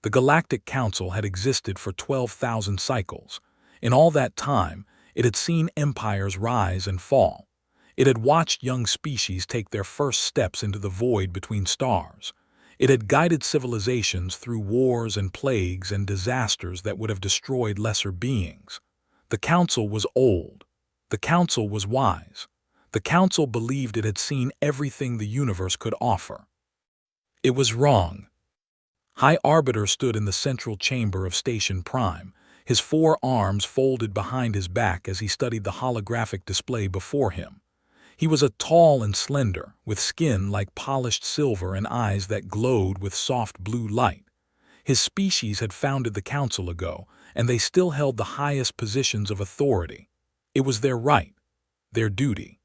The Galactic Council had existed for 12,000 cycles. In all that time, it had seen empires rise and fall. It had watched young species take their first steps into the void between stars. It had guided civilizations through wars and plagues and disasters that would have destroyed lesser beings. The Council was old. The Council was wise. The Council believed it had seen everything the universe could offer. It was wrong. High Arbiter stood in the central chamber of Station Prime, his 4 arms folded behind his back as he studied the holographic display before him. He was tall and slender, with skin like polished silver and eyes that glowed with soft blue light. His species had founded the Council ago, and they still held the highest positions of authority. It was their right, their duty.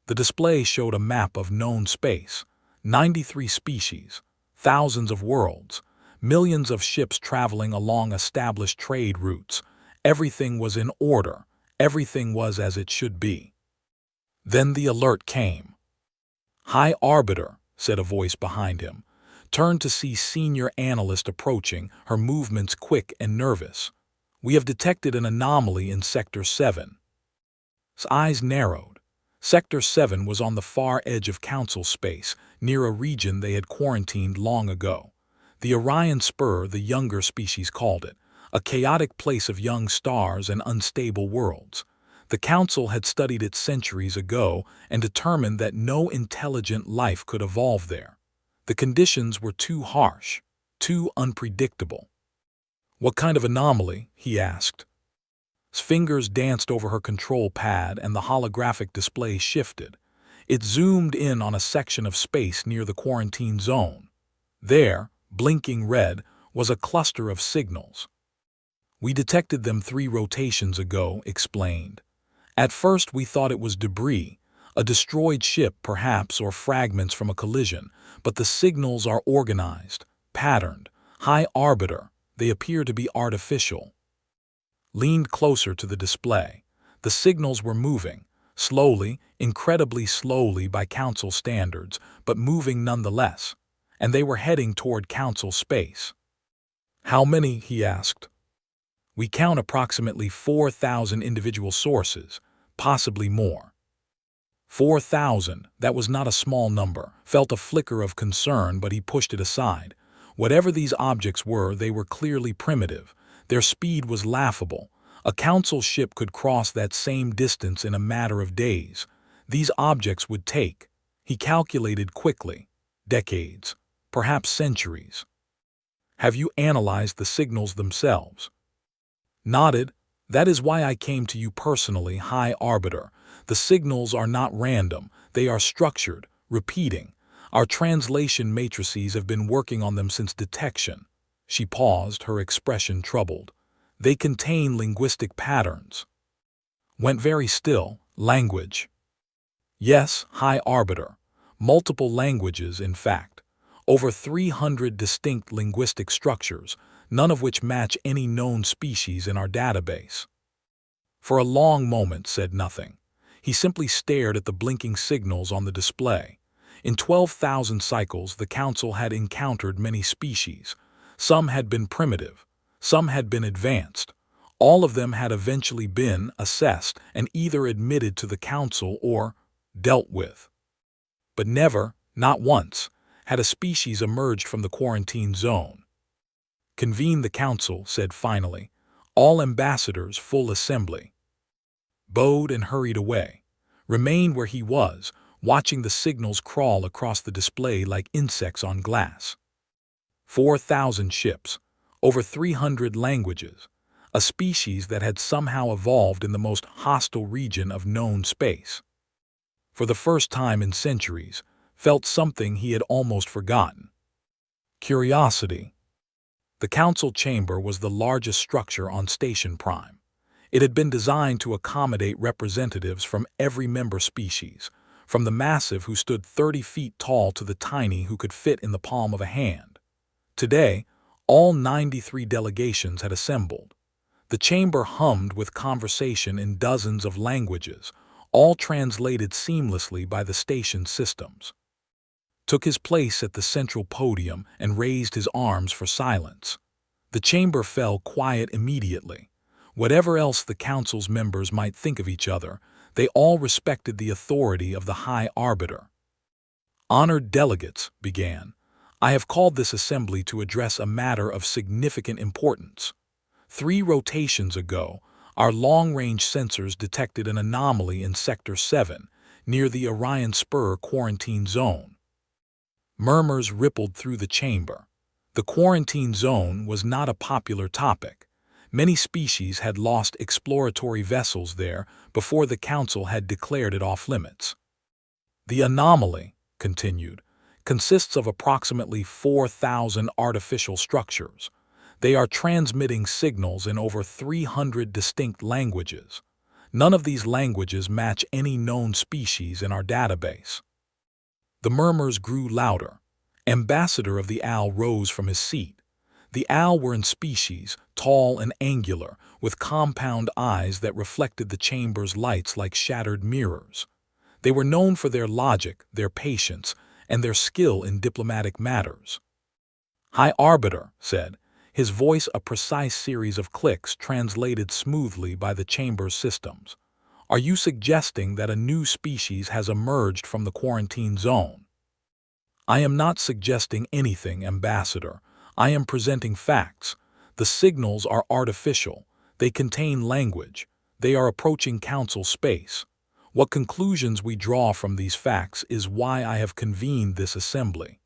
The display showed a map of known space, 93 species, thousands of worlds, millions of ships traveling along established trade routes. Everything was in order, everything was as it should be. Then the alert came. "High Arbiter," said a voice behind him, turned to see Senior Analyst approaching, her movements quick and nervous. "We have detected an anomaly in Sector 7. His eyes narrowed. Sector 7 was on the far edge of Council space, near a region they had quarantined long ago. The Orion Spur, the younger species called it, a chaotic place of young stars and unstable worlds. The Council had studied it centuries ago and determined that no intelligent life could evolve there. The conditions were too harsh, too unpredictable. "What kind of anomaly?" he asked. His fingers danced over her control pad and the holographic display shifted. It zoomed in on a section of space near the quarantine zone. There, blinking red, was a cluster of signals. "We detected them 3 rotations ago," explained. "At first we thought it was debris, a destroyed ship perhaps or fragments from a collision, but the signals are organized, patterned. High Arbiter, they appear to be artificial." Leaned closer to the display. The signals were moving, slowly, incredibly slowly by Council standards, but moving nonetheless, and they were heading toward Council space. "How many?" he asked. "We count approximately 4,000 individual sources, possibly more." 4,000, that was not a small number, felt a flicker of concern, but he pushed it aside. Whatever these objects were, they were clearly primitive. Their speed was laughable. A Council ship could cross that same distance in a matter of days. These objects would take, he calculated quickly, decades, perhaps centuries. "Have you analyzed the signals themselves?" Nodded. "That is why I came to you personally, High Arbiter. The signals are not random, they are structured, repeating. Our translation matrices have been working on them since detection." She paused, her expression troubled. "They contain linguistic patterns." Went very still. "Language?" "Yes, High Arbiter. Multiple languages, in fact. Over 300 distinct linguistic structures, none of which match any known species in our database." For a long moment said nothing. He simply stared at the blinking signals on the display. In 12,000 cycles, the Council had encountered many species. Some had been primitive, some had been advanced. All of them had eventually been assessed and either admitted to the Council or dealt with. But never, not once, had a species emerged from the quarantine zone. "Convene the Council," said finally. "All ambassadors, full assembly." Bowed and hurried away. Remained where he was, watching the signals crawl across the display like insects on glass. 4,000 ships, over 300 languages, a species that had somehow evolved in the most hostile region of known space. For the first time in centuries, felt something he had almost forgotten. Curiosity. The Council chamber was the largest structure on Station Prime. It had been designed to accommodate representatives from every member species, from the massive who stood 30 feet tall to the tiny who could fit in the palm of a hand. Today, all 93 delegations had assembled. The chamber hummed with conversation in dozens of languages, all translated seamlessly by the station systems. took his place at the central podium and raised his arms for silence. The chamber fell quiet immediately. Whatever else the council's members might think of each other, they all respected the authority of the High Arbiter. "Honored delegates," began, "I have called this assembly to address a matter of significant importance. 3 rotations ago, our long-range sensors detected an anomaly in Sector 7, near the Orion Spur quarantine zone." Murmurs rippled through the chamber. The quarantine zone was not a popular topic. Many species had lost exploratory vessels there before the Council had declared it off-limits. "The anomaly," continued, "consists of approximately 4,000 artificial structures. They are transmitting signals in over 300 distinct languages. None of these languages match any known species in our database." The murmurs grew louder. Ambassador of the owl rose from his seat. The owl were in species, tall and angular, with compound eyes that reflected the chamber's lights like shattered mirrors. They were known for their logic, their patience, and their skill in diplomatic matters. "High Arbiter," said, his voice a precise series of clicks translated smoothly by the chamber's systems. "Are you suggesting that a new species has emerged from the quarantine zone?" "I am not suggesting anything, Ambassador. I am presenting facts. The signals are artificial. They contain language. They are approaching Council space. What conclusions we draw from these facts is why I have convened this assembly."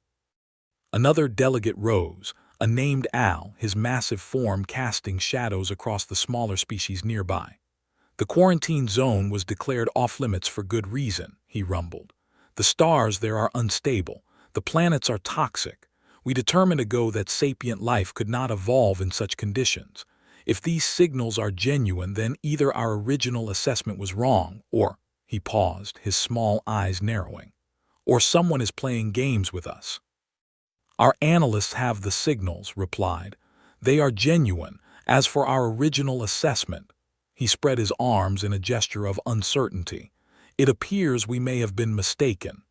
Another delegate rose, a named owl, his massive form casting shadows across the smaller species nearby. "The quarantine zone was declared off-limits for good reason," he rumbled. "The stars there are unstable. The planets are toxic. We determined ago that sapient life could not evolve in such conditions. If these signals are genuine, then either our original assessment was wrong, or," he paused, his small eyes narrowing, "or someone is playing games with us." "Our analysts have the signals," replied. "They are genuine. As for our original assessment," he spread his arms in a gesture of uncertainty, "it appears we may have been mistaken."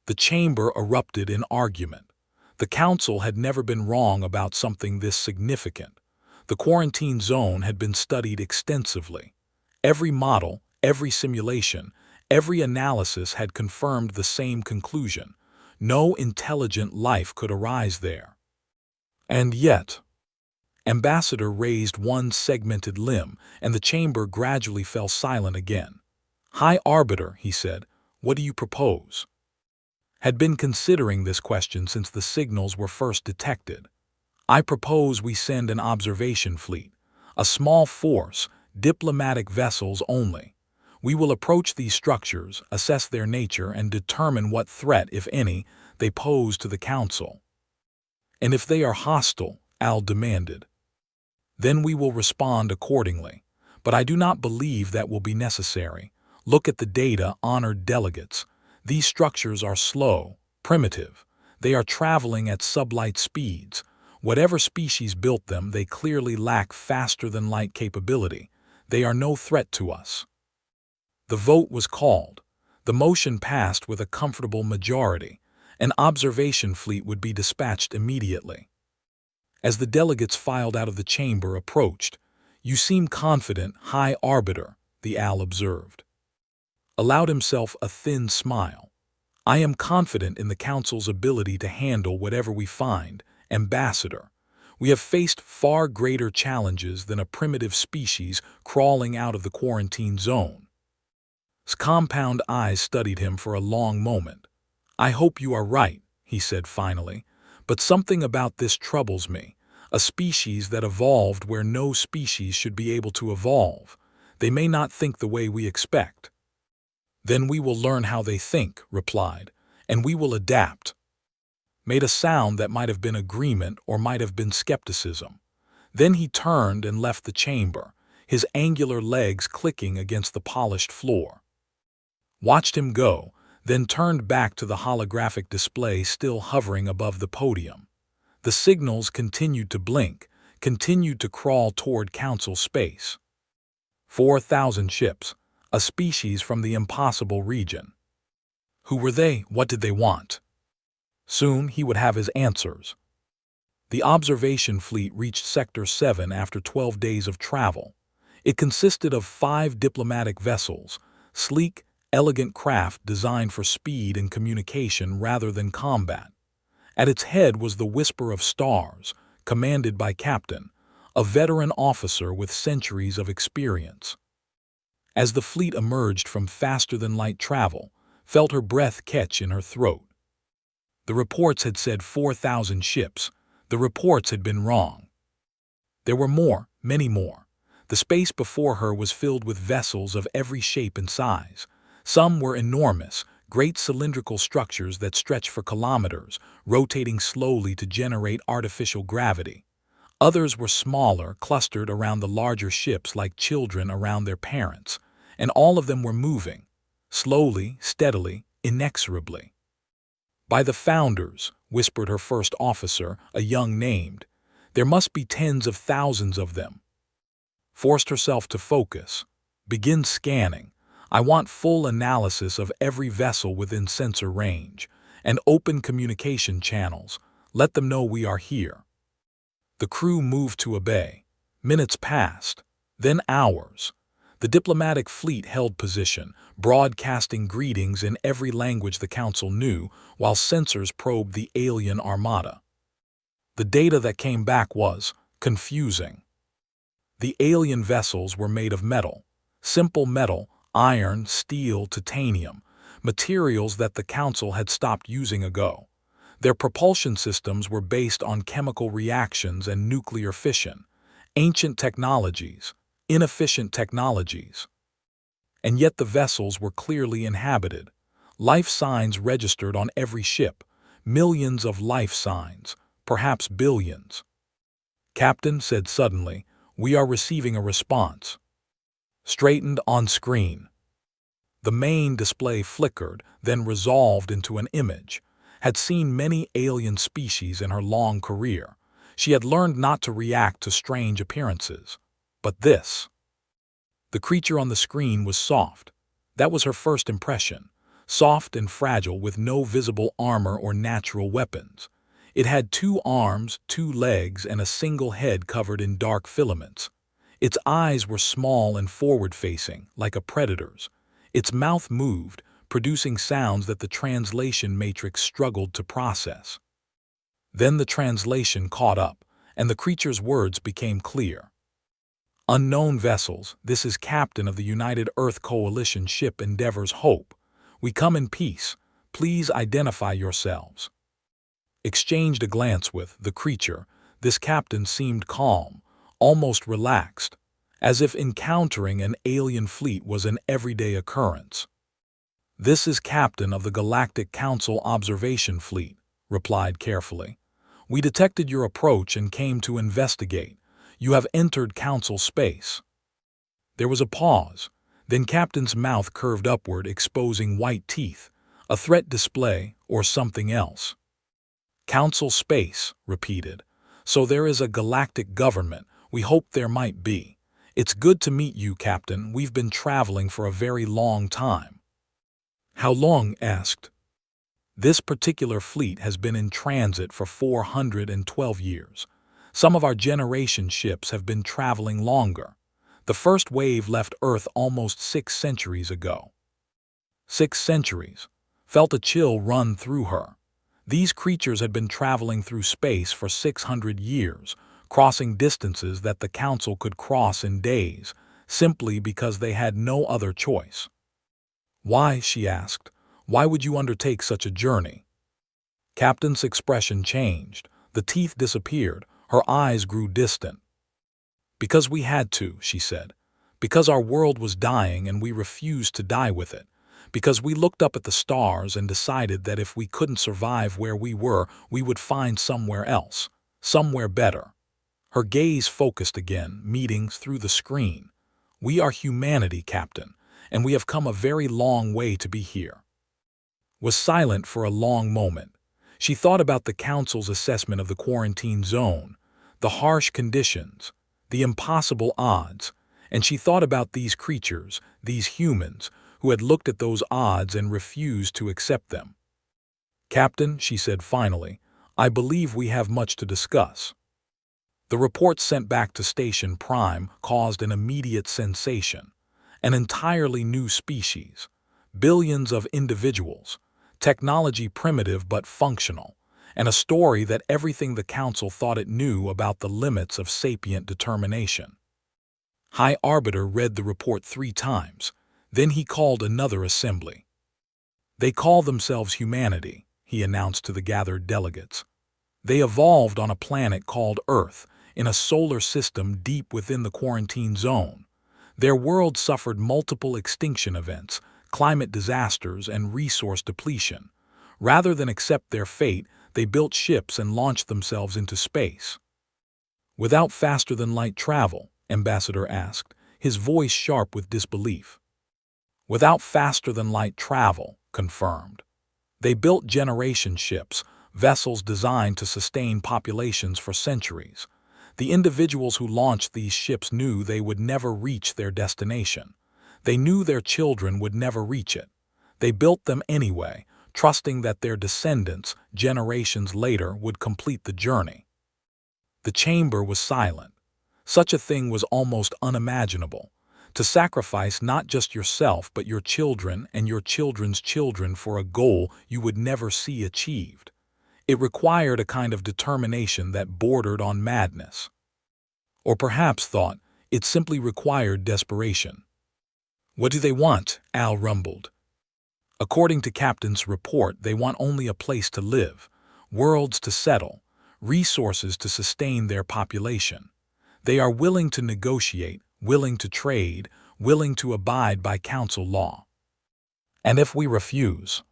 The chamber erupted in argument. The Council had never been wrong about something this significant. The quarantine zone had been studied extensively. Every model, every simulation, every analysis had confirmed the same conclusion. No intelligent life could arise there. And yet, Ambassador raised one segmented limb, and the chamber gradually fell silent again. "High Arbiter," he said, "what do you propose?" "Had been considering this question since the signals were first detected. I propose we send an observation fleet, a small force, diplomatic vessels only. We will approach these structures, assess their nature, and determine what threat, if any, they pose to the Council." "And if they are hostile," Al demanded, "then we will respond accordingly. But I do not believe that will be necessary. Look at the data, honored delegates. These structures are slow, primitive. They are traveling at sublight speeds. Whatever species built them, they clearly lack faster-than-light capability. They are no threat to us." The vote was called. The motion passed with a comfortable majority. An observation fleet would be dispatched immediately. As the delegates filed out of the chamber approached, "You seem confident, High Arbiter," the owl observed. Allowed himself a thin smile. "I am confident in the Council's ability to handle whatever we find, Ambassador. We have faced far greater challenges than a primitive species crawling out of the quarantine zone." His compound eyes studied him for a long moment. "I hope you are right," he said finally, "but something about this troubles me. A species that evolved where no species should be able to evolve. They may not think the way we expect." "Then we will learn how they think," replied, "and we will adapt." Made a sound that might have been agreement or might have been skepticism. Then he turned and left the chamber, his angular legs clicking against the polished floor. Watched him go, then turned back to the holographic display still hovering above the podium. The signals continued to blink, continued to crawl toward Council space. 4,000 ships, a species from the impossible region. Who were they? What did they want? Soon he would have his answers. The observation fleet reached Sector 7 after 12 days of travel. It consisted of 5 diplomatic vessels, sleek, elegant craft designed for speed and communication rather than combat. At its head was the Whisper of Stars, commanded by Captain, a veteran officer with centuries of experience. As the fleet emerged from faster-than-light travel, felt her breath catch in her throat. The reports had said 4,000 ships. The reports had been wrong. There were more, many more. The space before her was filled with vessels of every shape and size. Some were enormous, great cylindrical structures that stretched for kilometers, rotating slowly to generate artificial gravity. Others were smaller, clustered around the larger ships like children around their parents, and all of them were moving, slowly, steadily, inexorably. "By the Founders," whispered her first officer, a young named, "there must be tens of thousands of them." Forced herself to focus. "Begin scanning. I want full analysis of every vessel within sensor range, and open communication channels. Let them know we are here." The crew moved to obey. Minutes passed, then hours. The diplomatic fleet held position, broadcasting greetings in every language the Council knew, while sensors probed the alien armada. The data that came back was confusing. The alien vessels were made of metal, simple metal, iron, steel, titanium, materials that the Council had stopped using ago. Their propulsion systems were based on chemical reactions and nuclear fission, ancient technologies, inefficient technologies. And yet the vessels were clearly inhabited. Life signs registered on every ship, millions of life signs, perhaps billions. "Captain," said suddenly, "we are receiving a response." Straightened on screen. The main display flickered, then resolved into an image. Had seen many alien species in her long career. She had learned not to react to strange appearances. But this. The creature on the screen was soft. That was her first impression. Soft and fragile with no visible armor or natural weapons. It had 2 arms, 2 legs, and a single head covered in dark filaments. Its eyes were small and forward-facing, like a predator's. Its mouth moved, producing sounds that the translation matrix struggled to process. Then the translation caught up, and the creature's words became clear. "Unknown vessels, this is Captain of the United Earth Coalition ship Endeavor's Hope. We come in peace. Please identify yourselves." Exchanged a glance with the creature, this captain seemed calm, almost relaxed, as if encountering an alien fleet was an everyday occurrence. "This is Captain of the Galactic Council Observation Fleet," replied carefully. "We detected your approach and came to investigate. You have entered Council space." There was a pause. Then Captain's mouth curved upward, exposing white teeth. A threat display, or something else. "Council space," repeated. "So there is a galactic government. We hoped there might be. It's good to meet you, Captain. We've been traveling for a very long time." "How long?" asked. "This particular fleet has been in transit for 412 years. Some of our generation ships have been traveling longer. The first wave left Earth almost 6 centuries ago." 6 centuries. Felt a chill run through her. These creatures had been traveling through space for 600 years, crossing distances that the Council could cross in days, simply because they had no other choice. "Why?" she asked. "Why would you undertake such a journey?" Captain's expression changed. The teeth disappeared. Her eyes grew distant. "Because we had to," she said. "Because our world was dying and we refused to die with it. Because we looked up at the stars and decided that if we couldn't survive where we were, we would find somewhere else, somewhere better." Her gaze focused again, meeting through the screen. "We are humanity, Captain, and we have come a very long way to be here." Was silent for a long moment. She thought about the Council's assessment of the quarantine zone, the harsh conditions, the impossible odds, and she thought about these creatures, these humans, who had looked at those odds and refused to accept them. "Captain," she said finally, "I believe we have much to discuss." The report sent back to Station Prime caused an immediate sensation. An entirely new species, billions of individuals, technology primitive but functional, and a story that everything the Council thought it knew about the limits of sapient determination. High Arbiter read the report 3 times, then he called another assembly. "They call themselves humanity," he announced to the gathered delegates. "They evolved on a planet called Earth, in a solar system deep within the quarantine zone. Their world suffered multiple extinction events, climate disasters, and resource depletion. Rather than accept their fate, they built ships and launched themselves into space." "Without faster-than-light travel?" Ambassador asked, his voice sharp with disbelief. "Without faster-than-light travel," confirmed. "They built generation ships, vessels designed to sustain populations for centuries. The individuals who launched these ships knew they would never reach their destination. They knew their children would never reach it. They built them anyway, trusting that their descendants, generations later, would complete the journey." The chamber was silent. Such a thing was almost unimaginable. To sacrifice not just yourself but your children and your children's children for a goal you would never see achieved. It required a kind of determination that bordered on madness. Or perhaps, thought, it simply required desperation. "What do they want?" Al rumbled. "According to Captain's report, they want only a place to live, worlds to settle, resources to sustain their population. They are willing to negotiate, willing to trade, willing to abide by Council law. And if we refuse?"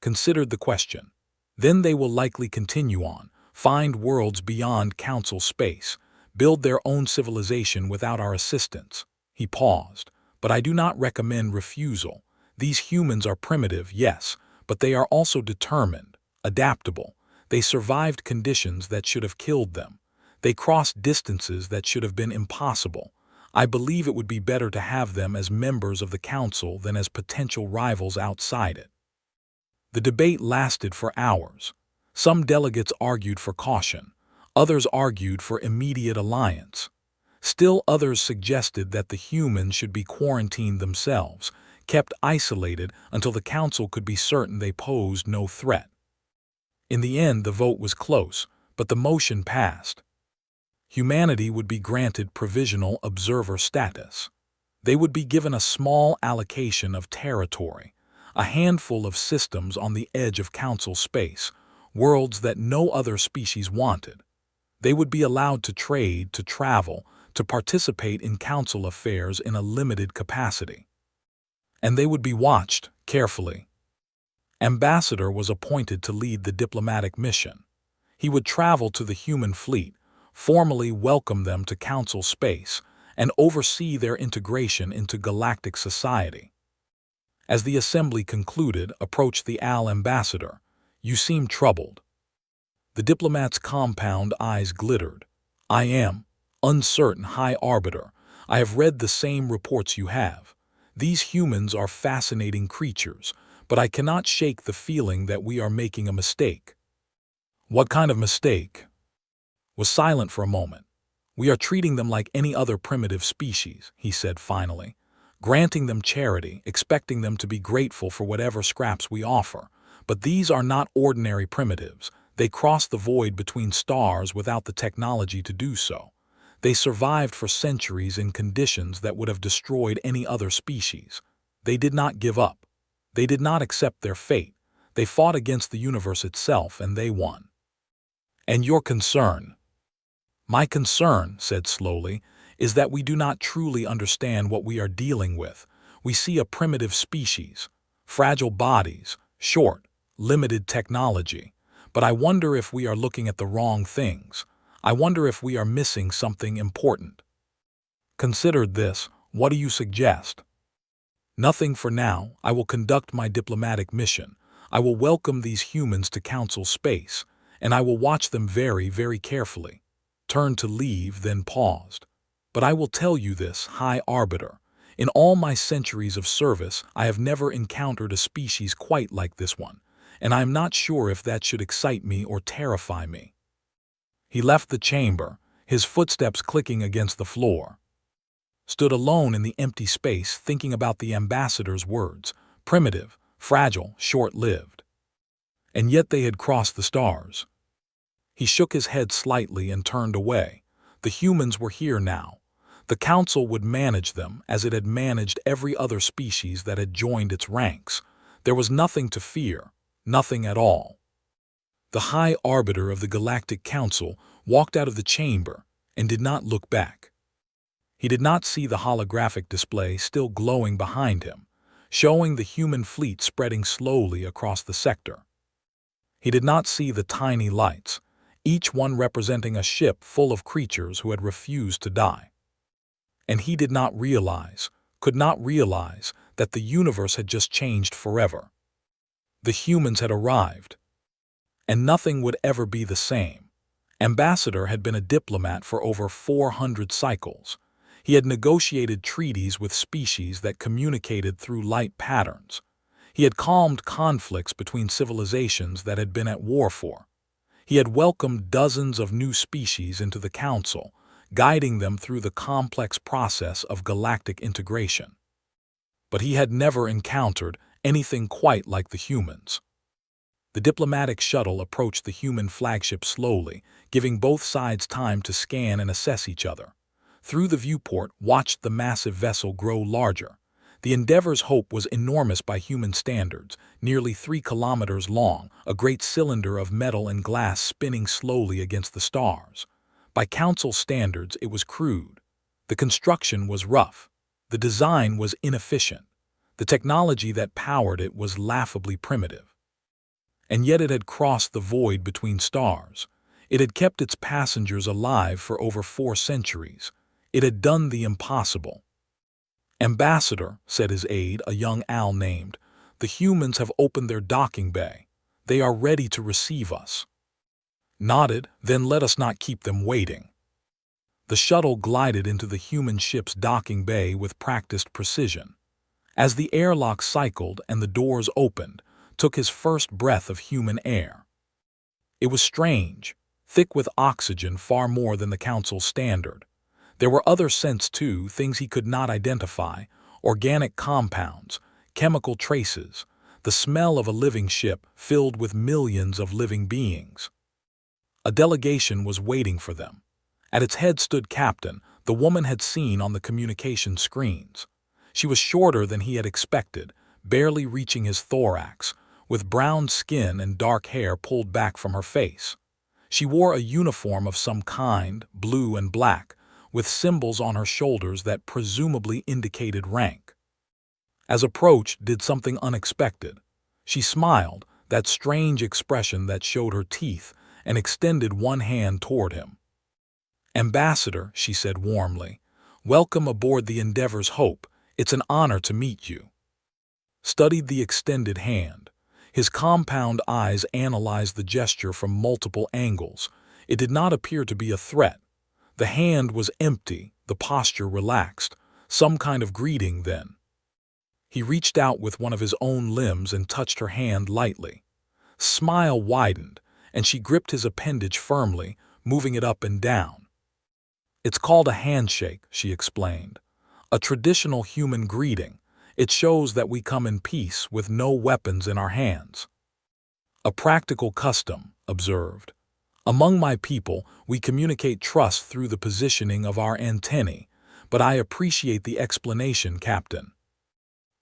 Considered the question. "Then they will likely continue on, find worlds beyond Council space, build their own civilization without our assistance." He paused. "But I do not recommend refusal. These humans are primitive, yes, but they are also determined, adaptable. They survived conditions that should have killed them. They crossed distances that should have been impossible. I believe it would be better to have them as members of the Council than as potential rivals outside it." The debate lasted for hours. Some delegates argued for caution. Others argued for immediate alliance. Still others suggested that the humans should be quarantined themselves, kept isolated until the Council could be certain they posed no threat. In the end, the vote was close, but the motion passed. Humanity would be granted provisional observer status. They would be given a small allocation of territory, a handful of systems on the edge of Council space, worlds that no other species wanted. They would be allowed to trade, to travel, to participate in Council affairs in a limited capacity. And they would be watched carefully. Ambassador was appointed to lead the diplomatic mission. He would travel to the human fleet, formally welcome them to Council space, and oversee their integration into galactic society. As the assembly concluded, approached the Al ambassador. "You seem troubled." The diplomat's compound eyes glittered. "I am uncertain, High Arbiter. I have read the same reports you have. These humans are fascinating creatures, but I cannot shake the feeling that we are making a mistake." "What kind of mistake?" Was silent for a moment. "We are treating them like any other primitive species," he said finally. "Granting them charity, expecting them to be grateful for whatever scraps we offer. But these are not ordinary primitives. They crossed the void between stars without the technology to do so. They survived for centuries in conditions that would have destroyed any other species. They did not give up. They did not accept their fate. They fought against the universe itself, and they won." "And your concern?" "My concern," said slowly, "is that we do not truly understand what we are dealing with. We see a primitive species, fragile bodies, short, limited technology. But I wonder if we are looking at the wrong things. I wonder if we are missing something important." "Considered this, what do you suggest?" "Nothing for now. I will conduct my diplomatic mission. I will welcome these humans to Council space, and I will watch them very, very carefully." Turned to leave, then paused. "But I will tell you this, High Arbiter. In all my centuries of service, I have never encountered a species quite like this one. and I am not sure if that should excite me or terrify me." He left the chamber, his footsteps clicking against the floor. Stood alone in the empty space, thinking about the ambassador's words, primitive, fragile, short-lived. And yet they had crossed the stars. He shook his head slightly and turned away. The humans were here now. The council would manage them as it had managed every other species that had joined its ranks. There was nothing to fear, nothing at all. The High Arbiter of the Galactic Council walked out of the chamber and did not look back. He did not see the holographic display still glowing behind him, showing the human fleet spreading slowly across the sector. He did not see the tiny lights, each one representing a ship full of creatures who had refused to die. And he did not realize, could not realize, that the universe had just changed forever. The humans had arrived, and nothing would ever be the same. Ambassador had been a diplomat for over 400 cycles. He had negotiated treaties with species that communicated through light patterns. He had calmed conflicts between civilizations that had been at war for. He had welcomed dozens of new species into the Council, guiding them through the complex process of galactic integration. But he had never encountered anything quite like the humans. The diplomatic shuttle approached the human flagship slowly, giving both sides time to scan and assess each other. Through the viewport watched the massive vessel grow larger. The Endeavor's hope was enormous by human standards, nearly 3 kilometers long, a great cylinder of metal and glass spinning slowly against the stars. By Council standards, it was crude. The construction was rough. The design was inefficient. The technology that powered it was laughably primitive. And yet it had crossed the void between stars. It had kept its passengers alive for over 4 centuries. It had done the impossible. "Ambassador," said his aide, a young owl named, "the humans have opened their docking bay. They are ready to receive us." Nodded, "Then let us not keep them waiting." The shuttle glided into the human ship's docking bay with practiced precision. As the airlock cycled and the doors opened, took his first breath of human air. It was strange, thick with oxygen far more than the Council's standard. There were other scents too, things he could not identify, organic compounds, chemical traces, the smell of a living ship filled with millions of living beings. A delegation was waiting for them. At its head stood Captain, the woman had seen on the communication screens. She was shorter than he had expected, barely reaching his thorax, with brown skin and dark hair pulled back from her face. She wore a uniform of some kind, blue and black, with symbols on her shoulders that presumably indicated rank. As approach did something unexpected. She smiled, that strange expression that showed her teeth, and extended one hand toward him. "Ambassador," she said warmly, "welcome aboard the Endeavor's Hope. It's an honor to meet you." Studied the extended hand. His compound eyes analyzed the gesture from multiple angles. It did not appear to be a threat. The hand was empty, the posture relaxed, some kind of greeting then. He reached out with one of his own limbs and touched her hand lightly. Smile widened, and she gripped his appendage firmly, moving it up and down. "It's called a handshake," she explained. "A traditional human greeting. It shows that we come in peace with no weapons in our hands." "A practical custom," observed. "Among my people, we communicate trust through the positioning of our antennae, but I appreciate the explanation, Captain.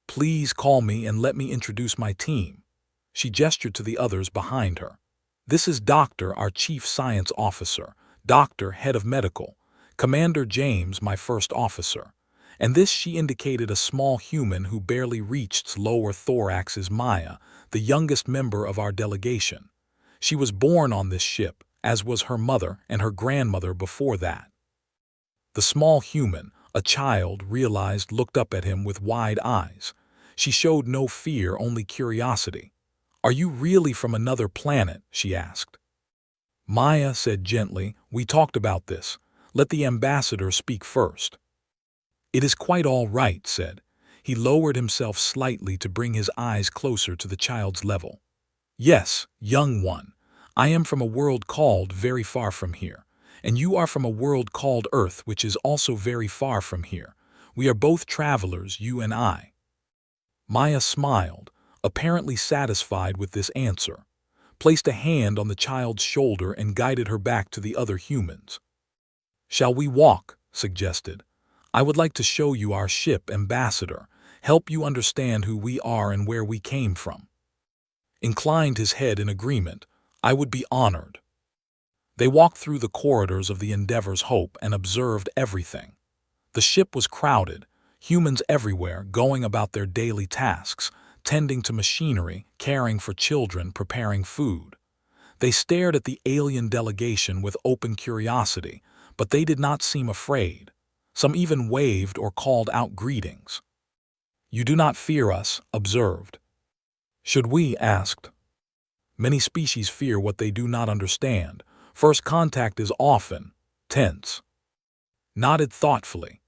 Please call me and let me introduce my team." She gestured to the others behind her. "This is Doctor, our Chief Science Officer, Doctor, Head of Medical, Commander James, my first officer, and this," she indicated a small human who barely reached lower thorax, "is Maya, the youngest member of our delegation. She was born on this ship, as was her mother and her grandmother before that." The small human, a child, realized, looked up at him with wide eyes. She showed no fear, only curiosity. "Are you really from another planet?" she asked. Maya said gently, "We talked about this. Let the ambassador speak first." "It is quite all right," said. He lowered himself slightly to bring his eyes closer to the child's level. Yes, young one. I am from a world called very far from here, and you are from a world called Earth, which is also very far from here. We are both travelers, you and I." Maya smiled, apparently satisfied with this answer, placed a hand on the child's shoulder and guided her back to the other humans. "Shall we walk?" suggested. "I would like to show you our ship, Ambassador, help you understand who we are and where we came from." Inclined his head in agreement. "I would be honored." They walked through the corridors of the Endeavor's Hope and observed everything. The ship was crowded, humans everywhere going about their daily tasks, tending to machinery, caring for children, preparing food. They stared at the alien delegation with open curiosity, but they did not seem afraid. Some even waved or called out greetings. "You do not fear us," observed. "Should we?" asked. Many species fear what they do not understand. First contact is often tense. Nodded thoughtfully.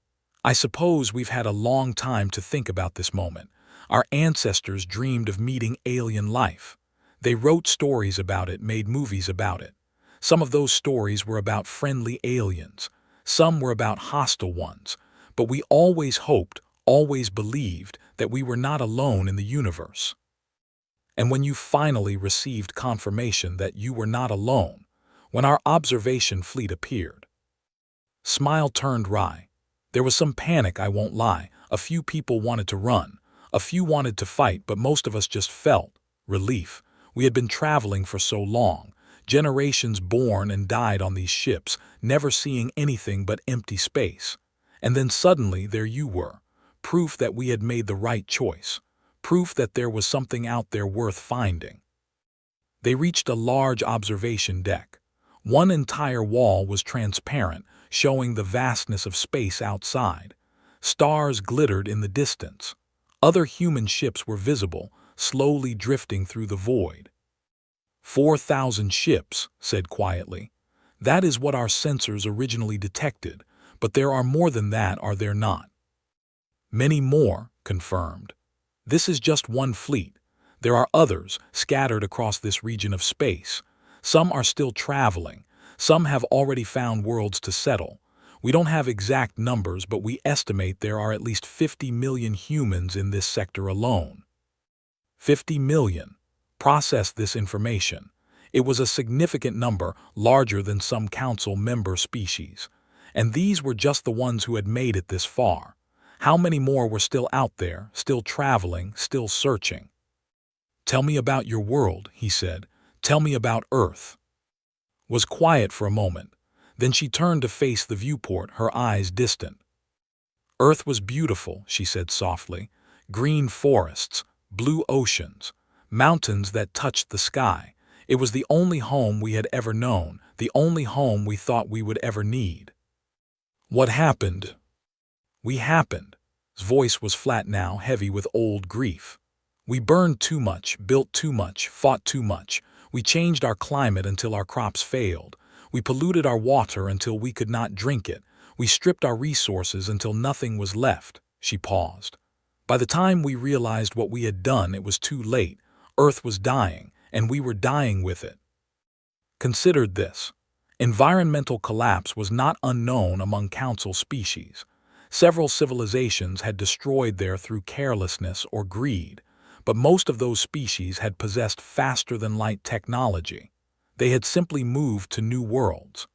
"I suppose we've had a long time to think about this moment. Our ancestors dreamed of meeting alien life. They wrote stories about it, made movies about it. Some of those stories were about friendly aliens. Some were about hostile ones. But we always hoped, always believed that we were not alone in the universe. And when you finally received confirmation that you were not alone, when our observation fleet appeared." Smile turned wry. "There was some panic, I won't lie. A few people wanted to run. A few wanted to fight, but most of us just felt relief. We had been traveling for so long, generations born and died on these ships, never seeing anything but empty space. And then suddenly there you were, proof that we had made the right choice, proof that there was something out there worth finding." They reached a large observation deck. One entire wall was transparent, showing the vastness of space outside. Stars glittered in the distance. Other human ships were visible, slowly drifting through the void. 4,000 ships, said quietly. "That is what our sensors originally detected, but there are more than that, are there not?" "Many more," confirmed. "This is just one fleet. There are others scattered across this region of space. Some are still traveling. Some have already found worlds to settle. We don't have exact numbers, but we estimate there are at least 50 million humans in this sector alone." 50 million. Processed this information. It was a significant number, larger than some council member species. And these were just the ones who had made it this far. How many more were still out there, still traveling, still searching? "Tell me about your world," he said. "Tell me about Earth." Was quiet for a moment. Then she turned to face the viewport, her eyes distant. "Earth was beautiful," she said softly. "Green forests, blue oceans, mountains that touched the sky. It was the only home we had ever known, the only home we thought we would ever need." "What happened?" "We happened." His voice was flat now, heavy with old grief. "We burned too much, built too much, fought too much. We changed our climate until our crops failed. We polluted our water until we could not drink it. We stripped our resources until nothing was left." She paused. "By the time we realized what we had done, it was too late. Earth was dying, and we were dying with it." Considered this. Environmental collapse was not unknown among council species. Several civilizations had destroyed there through carelessness or greed, but most of those species had possessed faster-than-light technology. They had simply moved to new worlds.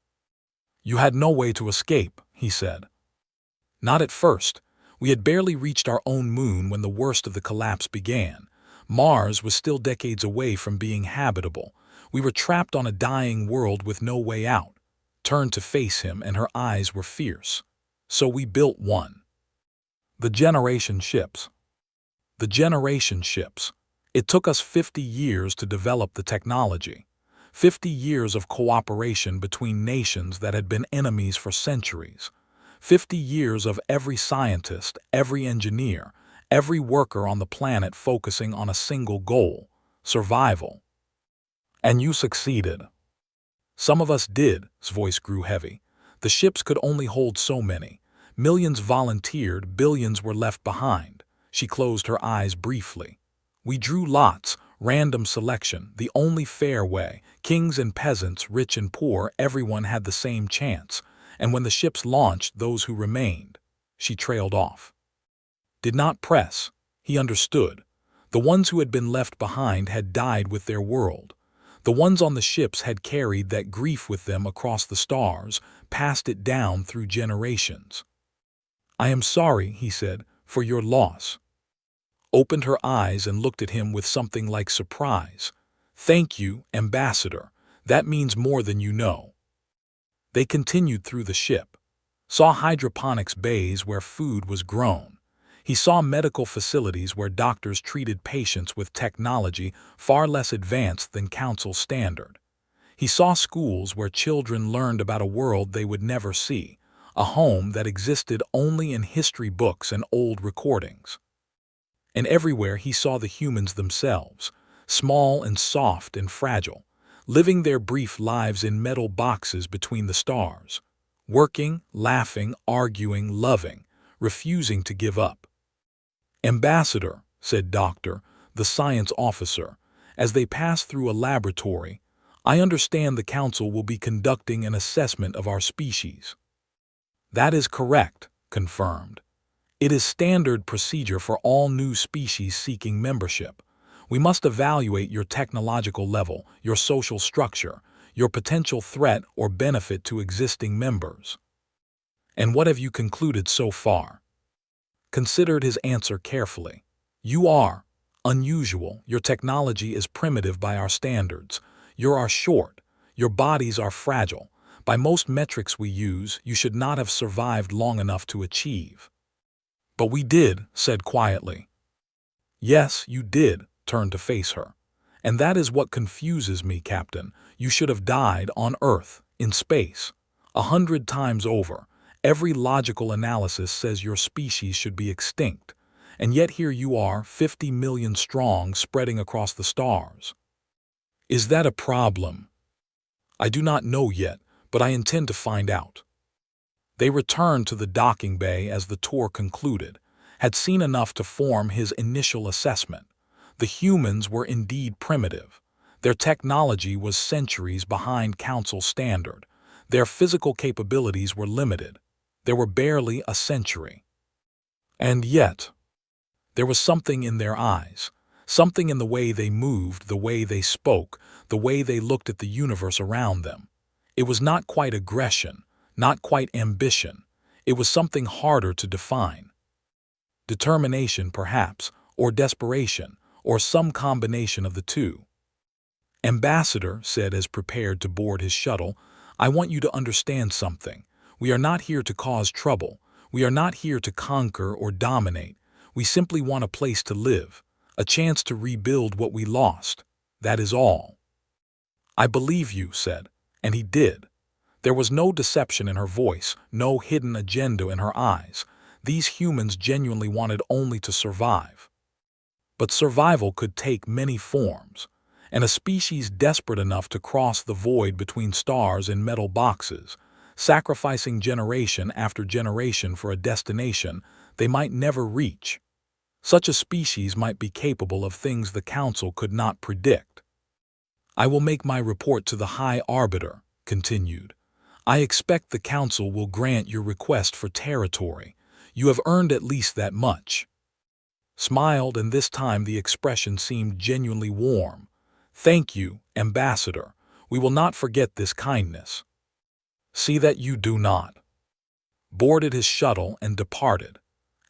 "You had no way to escape," he said. "Not at first. We had barely reached our own moon when the worst of the collapse began. Mars was still decades away from being habitable. We were trapped on a dying world with no way out." Turned to face him, and her eyes were fierce. "So we built one. The generation ships. The generation ships. It took us 50 years to develop the technology. 50 years of cooperation between nations that had been enemies for centuries. 50 years of every scientist, every engineer, every worker on the planet focusing on a single goal: survival. And you succeeded." "Some of us did." His voice grew heavy. "The ships could only hold so many. Millions volunteered, billions were left behind." She closed her eyes briefly. "We drew lots, Random selection, the only fair way. Kings and peasants, rich and poor, everyone had the same chance. And when the ships launched, those who remained. She trailed off. Did not press. He understood. The ones who had been left behind had died with their world. The ones on the ships had carried that grief with them across the stars, passed it down through generations. "I am sorry," he said, "for your loss." Opened her eyes and looked at him with something like surprise. "Thank you, Ambassador. That means more than you know." They continued through the ship. Saw hydroponics bays where food was grown. He saw medical facilities where doctors treated patients with technology far less advanced than council standard. He saw schools where children learned about a world they would never see, a home that existed only in history books and old recordings. And everywhere he saw the humans themselves, small and soft and fragile, living their brief lives in metal boxes between the stars, working, laughing, arguing, loving, refusing to give up. "Ambassador," said Doctor, the science officer, as they passed through a laboratory, "I understand the council will be conducting an assessment of our species." "That is correct," confirmed. "It is standard procedure for all new species seeking membership. We must evaluate your technological level, your social structure, your potential threat or benefit to existing members." "And what have you concluded so far?" Considered his answer carefully. "You are unusual. Your technology is primitive by our standards. You are short. Your bodies are fragile. By most metrics we use, you should not have survived long enough to achieve." "But we did," said quietly. "Yes, you did," turned to face her. "And that is what confuses me, Captain. You should have died on Earth, in space. 100 times over. Every logical analysis says your species should be extinct. And yet here you are, 50 million strong, spreading across the stars. Is that a problem?" "I do not know yet, but I intend to find out." They returned to the docking bay as the tour concluded, had seen enough to form his initial assessment. The humans were indeed primitive. Their technology was centuries behind council standard. Their physical capabilities were limited. There were barely a century. And yet, there was something in their eyes, something in the way they moved, the way they spoke, the way they looked at the universe around them. It was not quite aggression, not quite ambition. It was something harder to define. Determination, perhaps, or desperation, or some combination of the two. "Ambassador," said as prepared to board his shuttle, "I want you to understand something. We are not here to cause trouble. We are not here to conquer or dominate. We simply want a place to live, a chance to rebuild what we lost. That is all." "I believe you," said, and he did. There was no deception in her voice, no hidden agenda in her eyes. These humans genuinely wanted only to survive. But survival could take many forms, and a species desperate enough to cross the void between stars in metal boxes, sacrificing generation after generation for a destination they might never reach. Such a species might be capable of things the Council could not predict. "I will make my report to the High Arbiter," continued. "I expect the Council will grant your request for territory. You have earned at least that much." Smiled, and this time the expression seemed genuinely warm. "Thank you, Ambassador. We will not forget this kindness." "See that you do not." Boarded his shuttle and departed.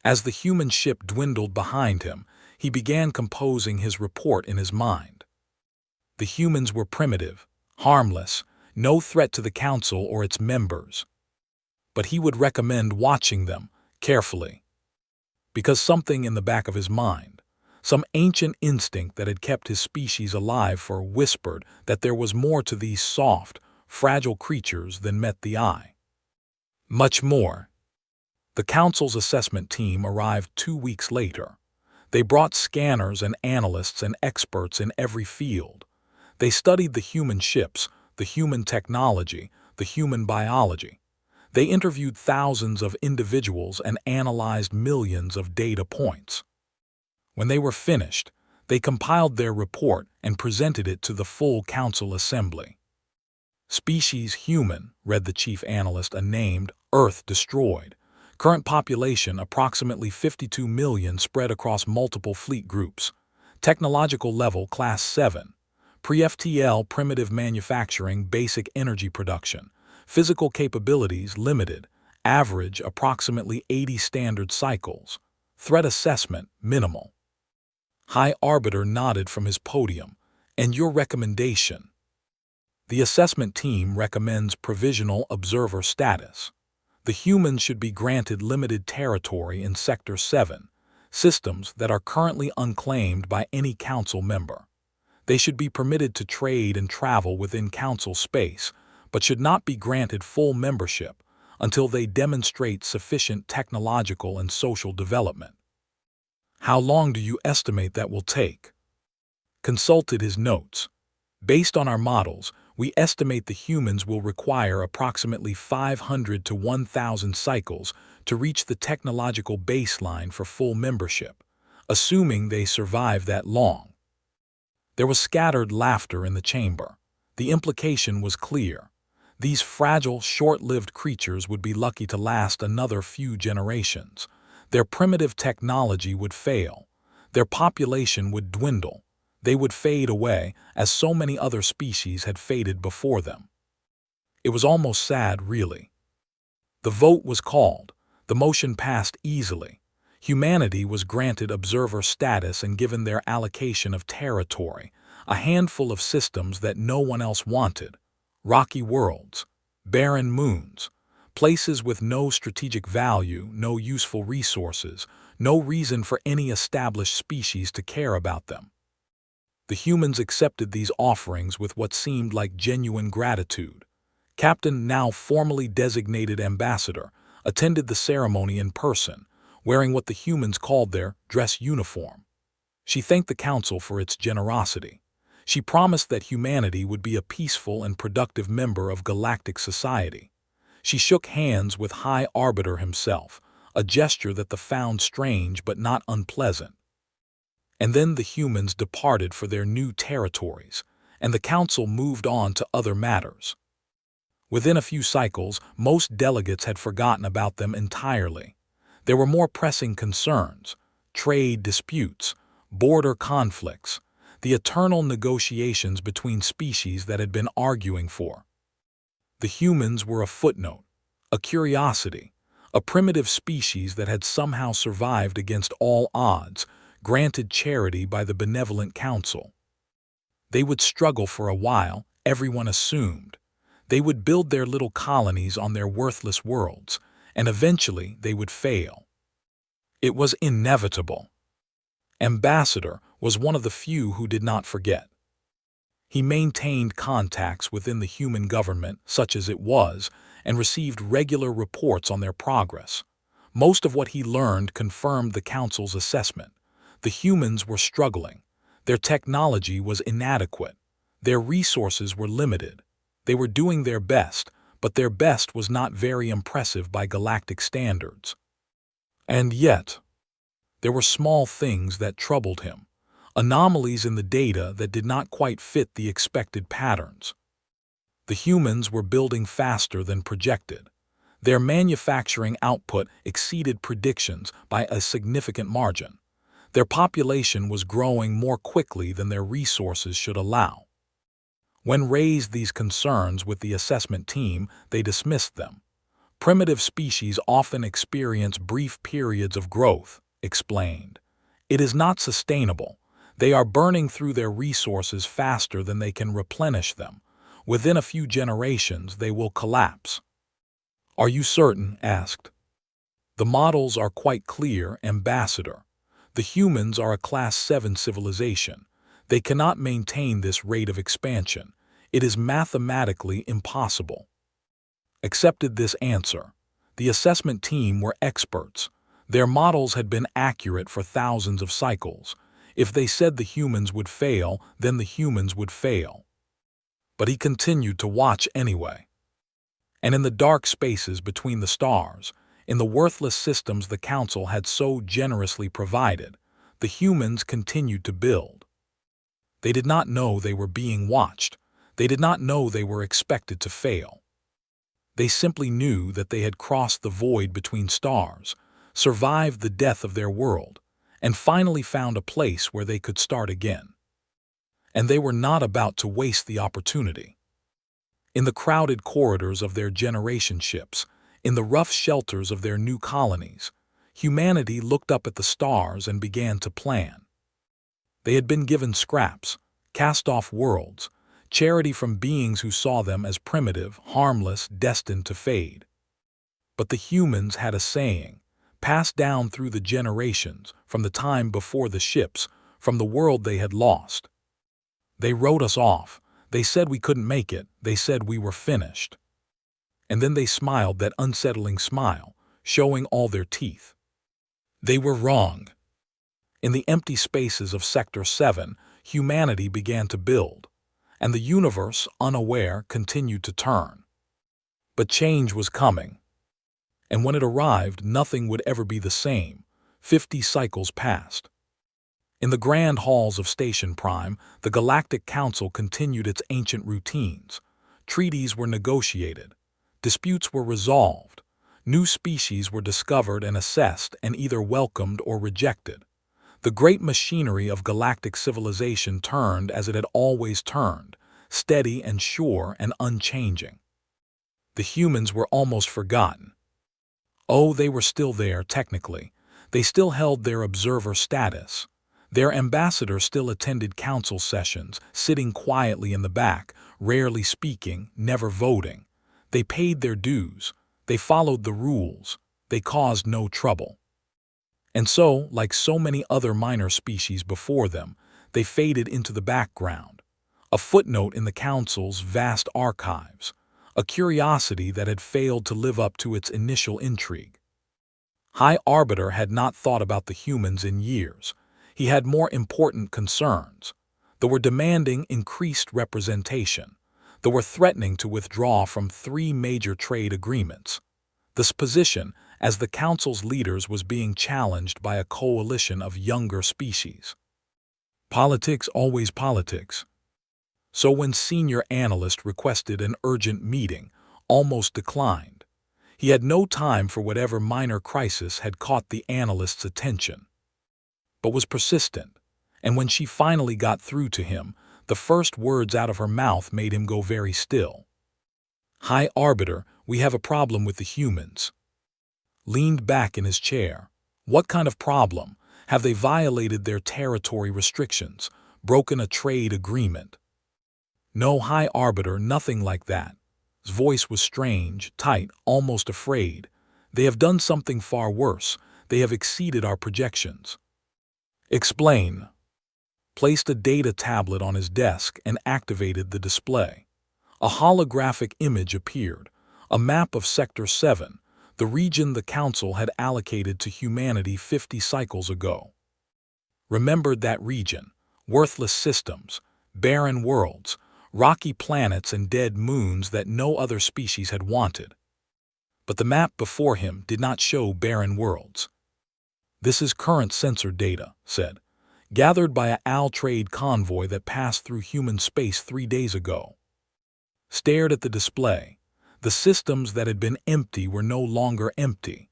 As the human ship dwindled behind him, he began composing his report in his mind. The humans were primitive, harmless, no threat to the Council or its members. But he would recommend watching them carefully. Because something in the back of his mind, some ancient instinct that had kept his species alive whispered that there was more to these soft, fragile creatures than met the eye. Much more. The Council's assessment team arrived 2 weeks later. They brought scanners and analysts and experts in every field. They studied the human ships, the human technology, the human biology. They interviewed thousands of individuals and analyzed millions of data points. When they were finished, They compiled their report and presented it to the full council assembly. Species human, read the chief analyst, a named Earth destroyed. Current population approximately 52 million spread across multiple fleet groups. Technological level class 7. Pre-FTL primitive manufacturing basic energy production. Physical capabilities limited. Average approximately 80 standard cycles. Threat assessment minimal. High Arbiter nodded from his podium. And your recommendation? The assessment team recommends provisional observer status. The humans should be granted limited territory in Sector 7, systems that are currently unclaimed by any council member. They should be permitted to trade and travel within council space, but should not be granted full membership until they demonstrate sufficient technological and social development. How long do you estimate that will take? Consulted his notes. Based on our models, we estimate the humans will require approximately 500 to 1,000 cycles to reach the technological baseline for full membership, assuming they survive that long. There was scattered laughter in the chamber. The implication was clear. These fragile, short-lived creatures would be lucky to last another few generations. Their primitive technology would fail. Their population would dwindle. They would fade away, as so many other species had faded before them. It was almost sad, really. The vote was called. The motion passed easily. Humanity was granted observer status and given their allocation of territory, a handful of systems that no one else wanted. Rocky worlds, barren moons, places with no strategic value, no useful resources, no reason for any established species to care about them. The humans accepted these offerings with what seemed like genuine gratitude. Captain, now formally designated ambassador, attended the ceremony in person, wearing what the humans called their dress uniform. She thanked the council for its generosity. She promised that humanity would be a peaceful and productive member of galactic society. She shook hands with High Arbiter himself, a gesture that the found strange but not unpleasant. And then the humans departed for their new territories, and the council moved on to other matters. Within a few cycles, most delegates had forgotten about them entirely. There were more pressing concerns: trade disputes, border conflicts, the eternal negotiations between species that had been arguing for. The humans were a footnote, a curiosity, a primitive species that had somehow survived against all odds, granted charity by the benevolent council. They would struggle for a while, everyone assumed. They would build their little colonies on their worthless worlds, and eventually they would fail. It was inevitable. Ambassador was one of the few who did not forget. He maintained contacts within the human government, such as it was, and received regular reports on their progress. Most of what he learned confirmed the council's assessment. The humans were struggling. Their technology was inadequate. Their resources were limited. They were doing their best, but their best was not very impressive by galactic standards. And yet, there were small things that troubled him, anomalies in the data that did not quite fit the expected patterns. The humans were building faster than projected. Their manufacturing output exceeded predictions by a significant margin. Their population was growing more quickly than their resources should allow. When raised these concerns with the assessment team, they dismissed them. Primitive species often experience brief periods of growth, explained. It is not sustainable. They are burning through their resources faster than they can replenish them. Within a few generations, they will collapse. Are you certain? Asked. The models are quite clear, Ambassador. The humans are a Class 7 civilization. They cannot maintain this rate of expansion. It is mathematically impossible. Accepted this answer. The assessment team were experts. Their models had been accurate for thousands of cycles. If they said the humans would fail, then the humans would fail. But he continued to watch anyway. And in the dark spaces between the stars, in the worthless systems the council had so generously provided, The humans continued to build. They did not know they were being watched. They did not know they were expected to fail. They simply knew that they had crossed the void between stars, survived the death of their world, and finally found a place where they could start again. And they were not about to waste the opportunity. In the crowded corridors of their generation ships, in the rough shelters of their new colonies, humanity looked up at the stars and began to plan. They had been given scraps, cast-off worlds, charity from beings who saw them as primitive, harmless, destined to fade. But the humans had a saying, passed down through the generations, from the time before the ships, from the world they had lost. They wrote us off. They said we couldn't make it. They said we were finished. And then they smiled that unsettling smile, showing all their teeth. They were wrong. In the empty spaces of Sector 7, humanity began to build, and the universe, unaware, continued to turn. But change was coming. And when it arrived, nothing would ever be the same. 50 cycles passed. In the grand halls of Station Prime, the Galactic Council continued its ancient routines. Treaties were negotiated. Disputes were resolved. New species were discovered and assessed and either welcomed or rejected. The great machinery of galactic civilization turned as it had always turned, steady and sure and unchanging. The humans were almost forgotten. Oh, they were still there, technically. They still held their observer status. Their ambassador still attended council sessions, sitting quietly in the back, rarely speaking, never voting. They paid their dues. They followed the rules. They caused no trouble. And so, like so many other minor species before them, they faded into the background. A footnote in the council's vast archives. A curiosity that had failed to live up to its initial intrigue. High Arbiter had not thought about the humans in years. He had more important concerns. They were demanding increased representation. They were threatening to withdraw from 3 major trade agreements. This position, as the Council's leaders, was being challenged by a coalition of younger species. Politics, always politics. So when Senior Analyst requested an urgent meeting, almost declined. He had no time for whatever minor crisis had caught the analyst's attention, but was persistent, and when she finally got through to him, the first words out of her mouth made him go very still. High Arbiter, we have a problem with the humans. Leaned back in his chair. What kind of problem? Have they violated their territory restrictions, broken a trade agreement? No, High Arbiter, nothing like that. His voice was strange, tight, almost afraid. They have done something far worse. They have exceeded our projections. Explain. Placed a data tablet on his desk and activated the display. A holographic image appeared, a map of Sector 7, the region the Council had allocated to humanity 50 cycles ago. Remembered that region, worthless systems, barren worlds, rocky planets and dead moons that no other species had wanted. But the map before him did not show barren worlds. This is current sensor data, said, gathered by a AL trade convoy that passed through human space 3 days ago. Stared at the display. The systems that had been empty were no longer empty.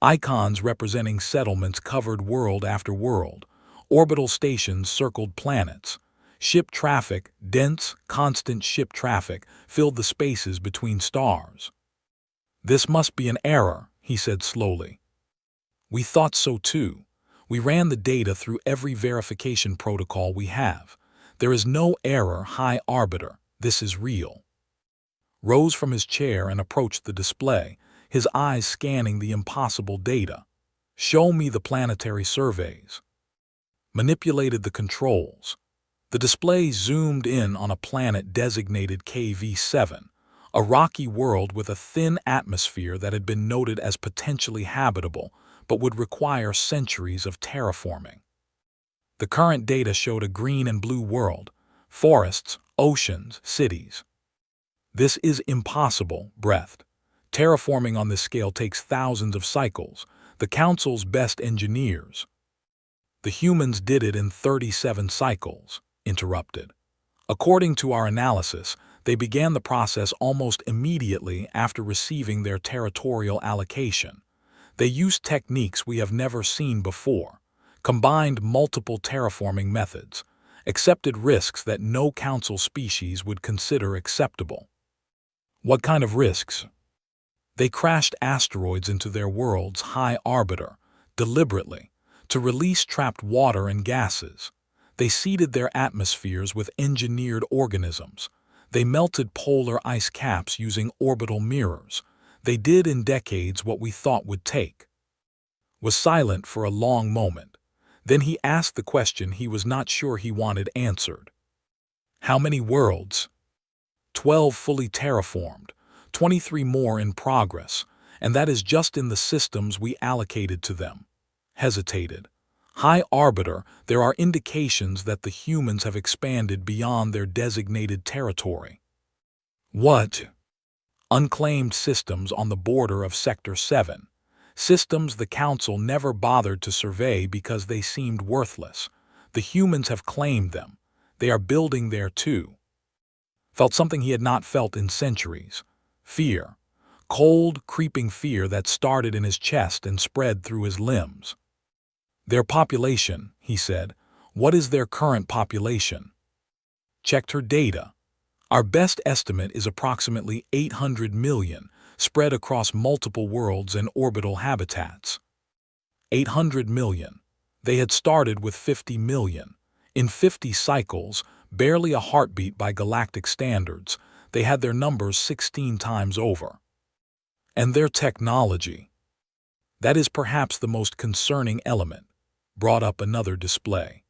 Icons representing settlements covered world after world. Orbital stations circled planets. Ship traffic, dense, constant ship traffic, filled the spaces between stars. This must be an error, he said slowly. We thought so too. We ran the data through every verification protocol we have. There is no error, High Arbiter. This is real. Rose from his chair and approached the display, his eyes scanning the impossible data. Show me the planetary surveys. Manipulated the controls. The display zoomed in on a planet designated KV-7, a rocky world with a thin atmosphere that had been noted as potentially habitable, but would require centuries of terraforming. The current data showed a green and blue world, forests, oceans, cities. This is impossible, breathed. Terraforming on this scale takes thousands of cycles, the Council's best engineers. The humans did it in 37 cycles, interrupted. According to our analysis, they began the process almost immediately after receiving their territorial allocation. They used techniques we have never seen before, combined multiple terraforming methods, accepted risks that no council species would consider acceptable. What kind of risks? They crashed asteroids into their world's high orbiter, deliberately, to release trapped water and gases. They seeded their atmospheres with engineered organisms. They melted polar ice caps using orbital mirrors. They did in decades what we thought would take. Was silent for a long moment. Then he asked the question he was not sure he wanted answered. How many worlds? 12 fully terraformed, 23 more in progress, and that is just in the systems we allocated to them. Hesitated. High Arbiter, there are indications that the humans have expanded beyond their designated territory. What? Unclaimed systems on the border of Sector 7. Systems the Council never bothered to survey because they seemed worthless. The humans have claimed them. They are building there too. Felt something he had not felt in centuries. Fear. Cold, creeping fear that started in his chest and spread through his limbs. Their population, he said. What is their current population? Checked her data. Our best estimate is approximately 800 million, spread across multiple worlds and orbital habitats. 800 million. They had started with 50 million. In 50 cycles, barely a heartbeat by galactic standards, they had their numbers 16 times over. And their technology. That is perhaps the most concerning element. Brought up another display.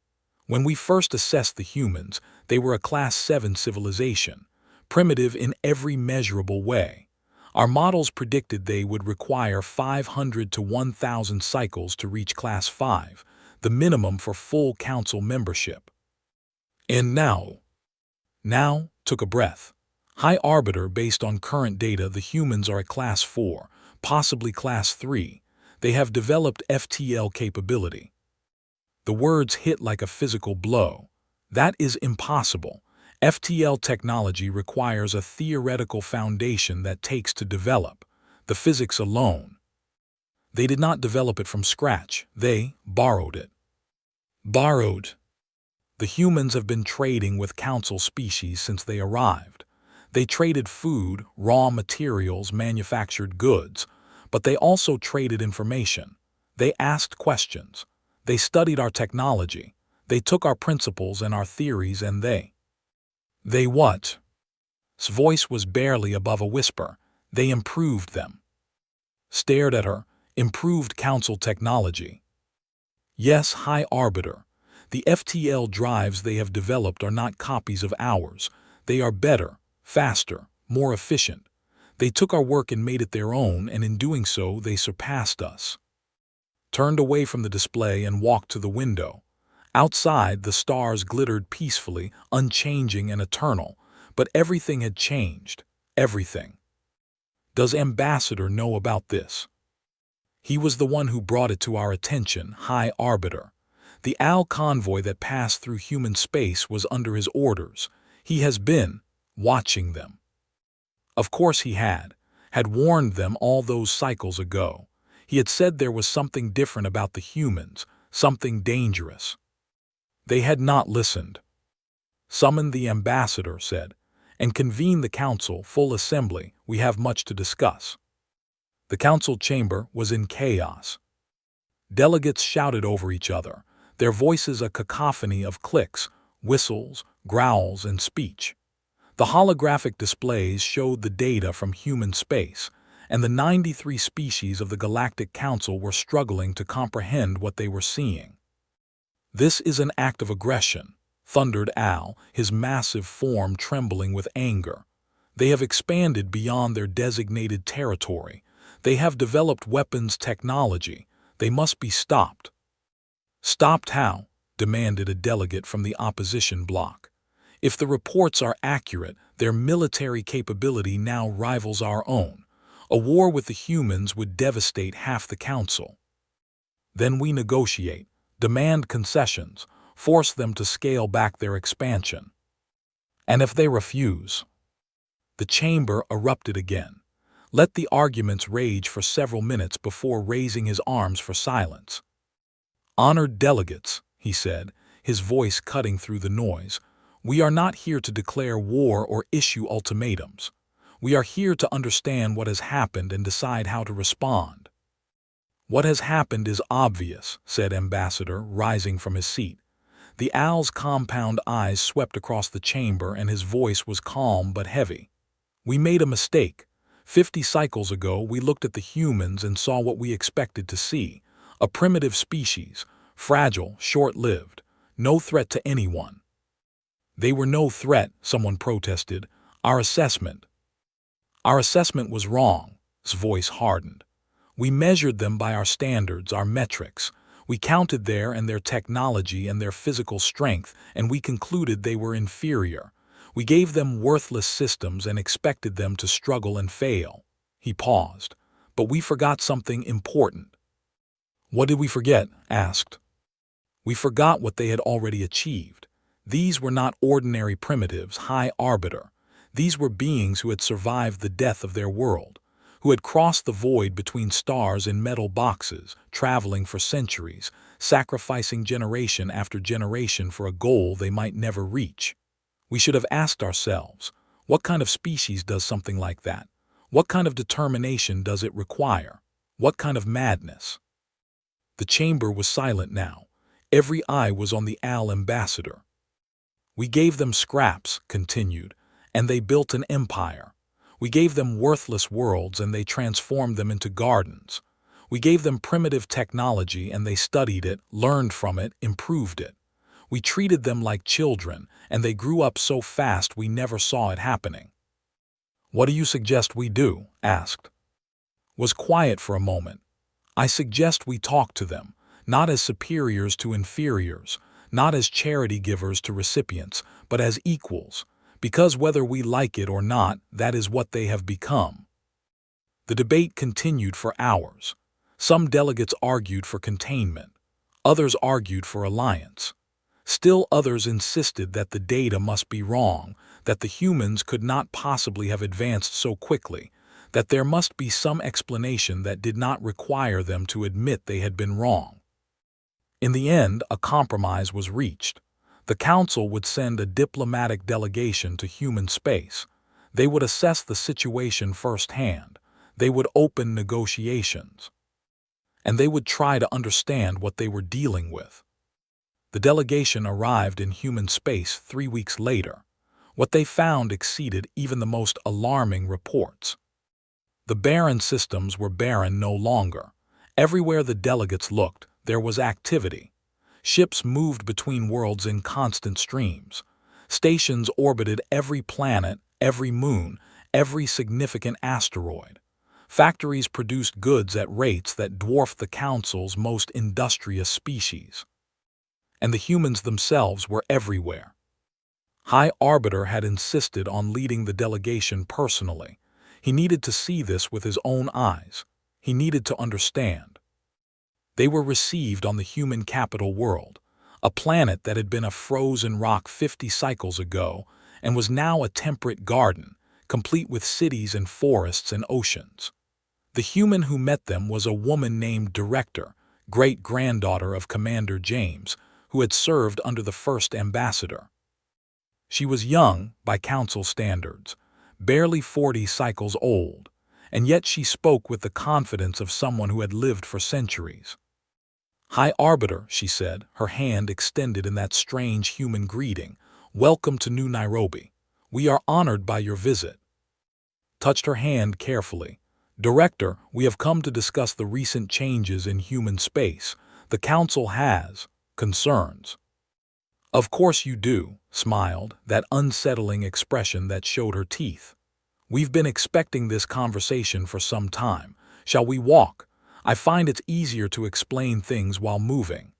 When we first assessed the humans, they were a Class 7 civilization, primitive in every measurable way. Our models predicted they would require 500 to 1,000 cycles to reach Class 5, the minimum for full council membership. And now, took a breath. High Arbiter, based on current data, the humans are at Class 4, possibly Class 3. They have developed FTL capability. The words hit like a physical blow. That is impossible. FTL technology requires a theoretical foundation that takes to develop, the physics alone. They did not develop it from scratch. They borrowed it. Borrowed. The humans have been trading with council species since they arrived. They traded food, raw materials, manufactured goods, but they also traded information. They asked questions. They studied our technology. They took our principles and our theories and they what? His voice was barely above a whisper. They improved them. Stared at her. Improved council technology. Yes, High Arbiter. The FTL drives they have developed are not copies of ours. They are better, faster, more efficient. They took our work and made it their own, and in doing so, they surpassed us. Turned away from the display and walked to the window. Outside, the stars glittered peacefully, unchanging and eternal, but everything had changed. Everything. Does Ambassador know about this? He was the one who brought it to our attention, High Arbiter. The OWL convoy that passed through human space was under his orders. He has been watching them. Of course he had warned them all those cycles ago. He had said there was something different about the humans, something dangerous. They had not listened. Summon the ambassador, said, and convene the council, full assembly. We have much to discuss. The council chamber was in chaos. Delegates shouted over each other, their voices a cacophony of clicks, whistles, growls, and speech. The holographic displays showed the data from human space, and the 93 species of the Galactic Council were struggling to comprehend what they were seeing. This is an act of aggression, thundered Al, his massive form trembling with anger. They have expanded beyond their designated territory. They have developed weapons technology. They must be stopped. Stopped how? Demanded a delegate from the opposition bloc. If the reports are accurate, their military capability now rivals our own. A war with the humans would devastate half the council. Then we negotiate, demand concessions, force them to scale back their expansion. And if they refuse, the chamber erupted again. Let the arguments rage for several minutes before raising his arms for silence. "Honored delegates," he said, his voice cutting through the noise, "we are not here to declare war or issue ultimatums. We are here to understand what has happened and decide how to respond." "What has happened is obvious," said Ambassador, rising from his seat. The owl's compound eyes swept across the chamber and his voice was calm but heavy. "We made a mistake. 50 cycles ago we looked at the humans and saw what we expected to see. A primitive species, fragile, short-lived, no threat to anyone." "They were no threat," someone protested. Our assessment was wrong." His voice hardened. "We measured them by our standards, our metrics. We counted their technology and their physical strength, and we concluded they were inferior. We gave them worthless systems and expected them to struggle and fail." He paused. "But we forgot something important." "What did we forget?" asked. "We forgot what they had already achieved. These were not ordinary primitives, high arbiter. These were beings who had survived the death of their world, who had crossed the void between stars in metal boxes, traveling for centuries, sacrificing generation after generation for a goal they might never reach. We should have asked ourselves, what kind of species does something like that? What kind of determination does it require? What kind of madness?" The chamber was silent now. Every eye was on the owl ambassador. "We gave them scraps," continued, "and they built an empire. We gave them worthless worlds and they transformed them into gardens. We gave them primitive technology and they studied it, learned from it, improved it. We treated them like children and they grew up so fast we never saw it happening." "What do you suggest we do?" asked. Was quiet for a moment. "I suggest we talk to them, not as superiors to inferiors, not as charity givers to recipients, but as equals, because whether we like it or not, that is what they have become." The debate continued for hours. Some delegates argued for containment. Others argued for alliance. Still others insisted that the data must be wrong, that the humans could not possibly have advanced so quickly, that there must be some explanation that did not require them to admit they had been wrong. In the end, a compromise was reached. The Council would send a diplomatic delegation to human space. They would assess the situation firsthand. They would open negotiations. And they would try to understand what they were dealing with. The delegation arrived in human space 3 weeks later. What they found exceeded even the most alarming reports. The barren systems were barren no longer. Everywhere the delegates looked, there was activity. Ships moved between worlds in constant streams. Stations orbited every planet, every moon, every significant asteroid. Factories produced goods at rates that dwarfed the Council's most industrious species. And the humans themselves were everywhere. High Arbiter had insisted on leading the delegation personally. He needed to see this with his own eyes. He needed to understand. They were received on the human capital world, a planet that had been a frozen rock 50 cycles ago and was now a temperate garden, complete with cities and forests and oceans. The human who met them was a woman named Director, great-granddaughter of Commander James, who had served under the first ambassador. She was young, by Council standards, barely 40 cycles old, and yet she spoke with the confidence of someone who had lived for centuries. "High Arbiter," she said, her hand extended in that strange human greeting, "welcome to New Nairobi. We are honored by your visit." Touched her hand carefully. "Director, we have come to discuss the recent changes in human space. The Council has concerns." "Of course you do," smiled, that unsettling expression that showed her teeth. "We've been expecting this conversation for some time. Shall we walk? I find it's easier to explain things while moving."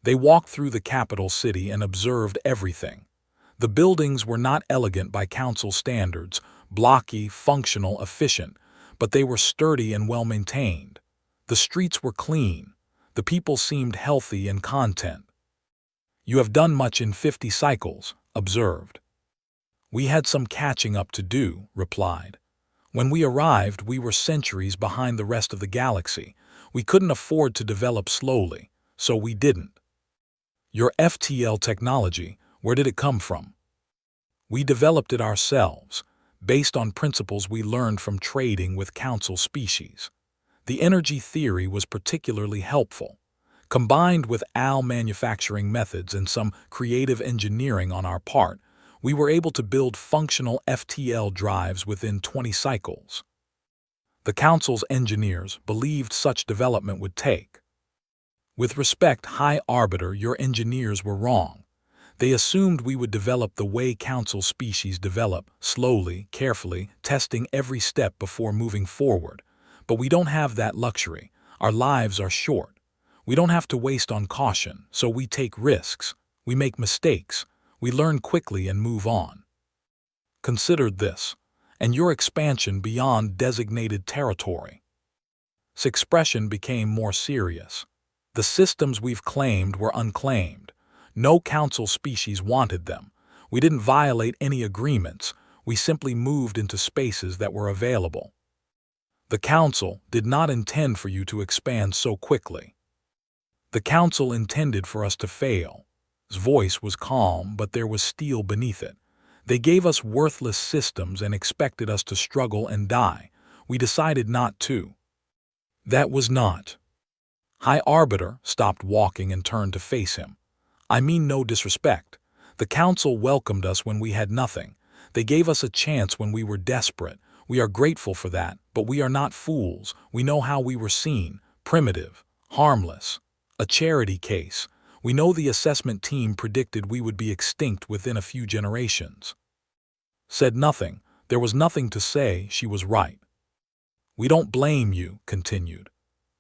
They walked through the capital city and observed everything. The buildings were not elegant by Council standards, blocky, functional, efficient, but they were sturdy and well-maintained. The streets were clean. The people seemed healthy and content. "You have done much in 50 cycles," observed. "We had some catching up to do," replied. "When we arrived, we were centuries behind the rest of the galaxy. We couldn't afford to develop slowly, so we didn't." "Your FTL technology, where did it come from?" "We developed it ourselves, based on principles we learned from trading with council species. The energy theory was particularly helpful. Combined with AL manufacturing methods and some creative engineering on our part, we were able to build functional FTL drives within 20 cycles. The Council's engineers believed such development would take. With respect, High Arbiter, your engineers were wrong. They assumed we would develop the way Council species develop, slowly, carefully, testing every step before moving forward. But we don't have that luxury. Our lives are short. We don't have to waste on caution, so we take risks. We make mistakes. We learn quickly and move on. Consider this, and your expansion beyond designated territory." His expression became more serious. "The systems we've claimed were unclaimed. No council species wanted them. We didn't violate any agreements. We simply moved into spaces that were available. The council did not intend for you to expand so quickly. The council intended for us to fail." His voice was calm, but there was steel beneath it. "They gave us worthless systems and expected us to struggle and die. We decided not to." "That was not." High Arbiter stopped walking and turned to face him. "I mean no disrespect. The council welcomed us when we had nothing. They gave us a chance when we were desperate. We are grateful for that, but we are not fools. We know how we were seen: primitive, harmless, a charity case. We know the assessment team predicted we would be extinct within a few generations." Said nothing. There was nothing to say. She was right. "We don't blame you," continued.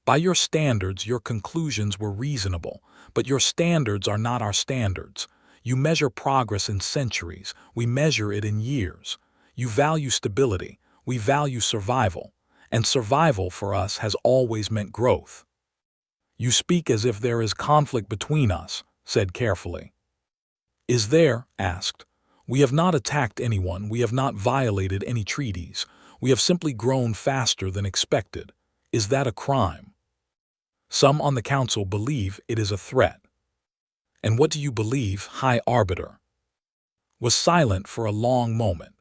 "By your standards, your conclusions were reasonable, but your standards are not our standards. You measure progress in centuries. We measure it in years. You value stability. We value survival. And survival for us has always meant growth." "You speak as if there is conflict between us," said carefully. "Is there?" asked. "We have not attacked anyone. We have not violated any treaties. We have simply grown faster than expected. Is that a crime?" "Some on the council believe it is a threat." "And what do you believe?" High Arbiter was silent for a long moment.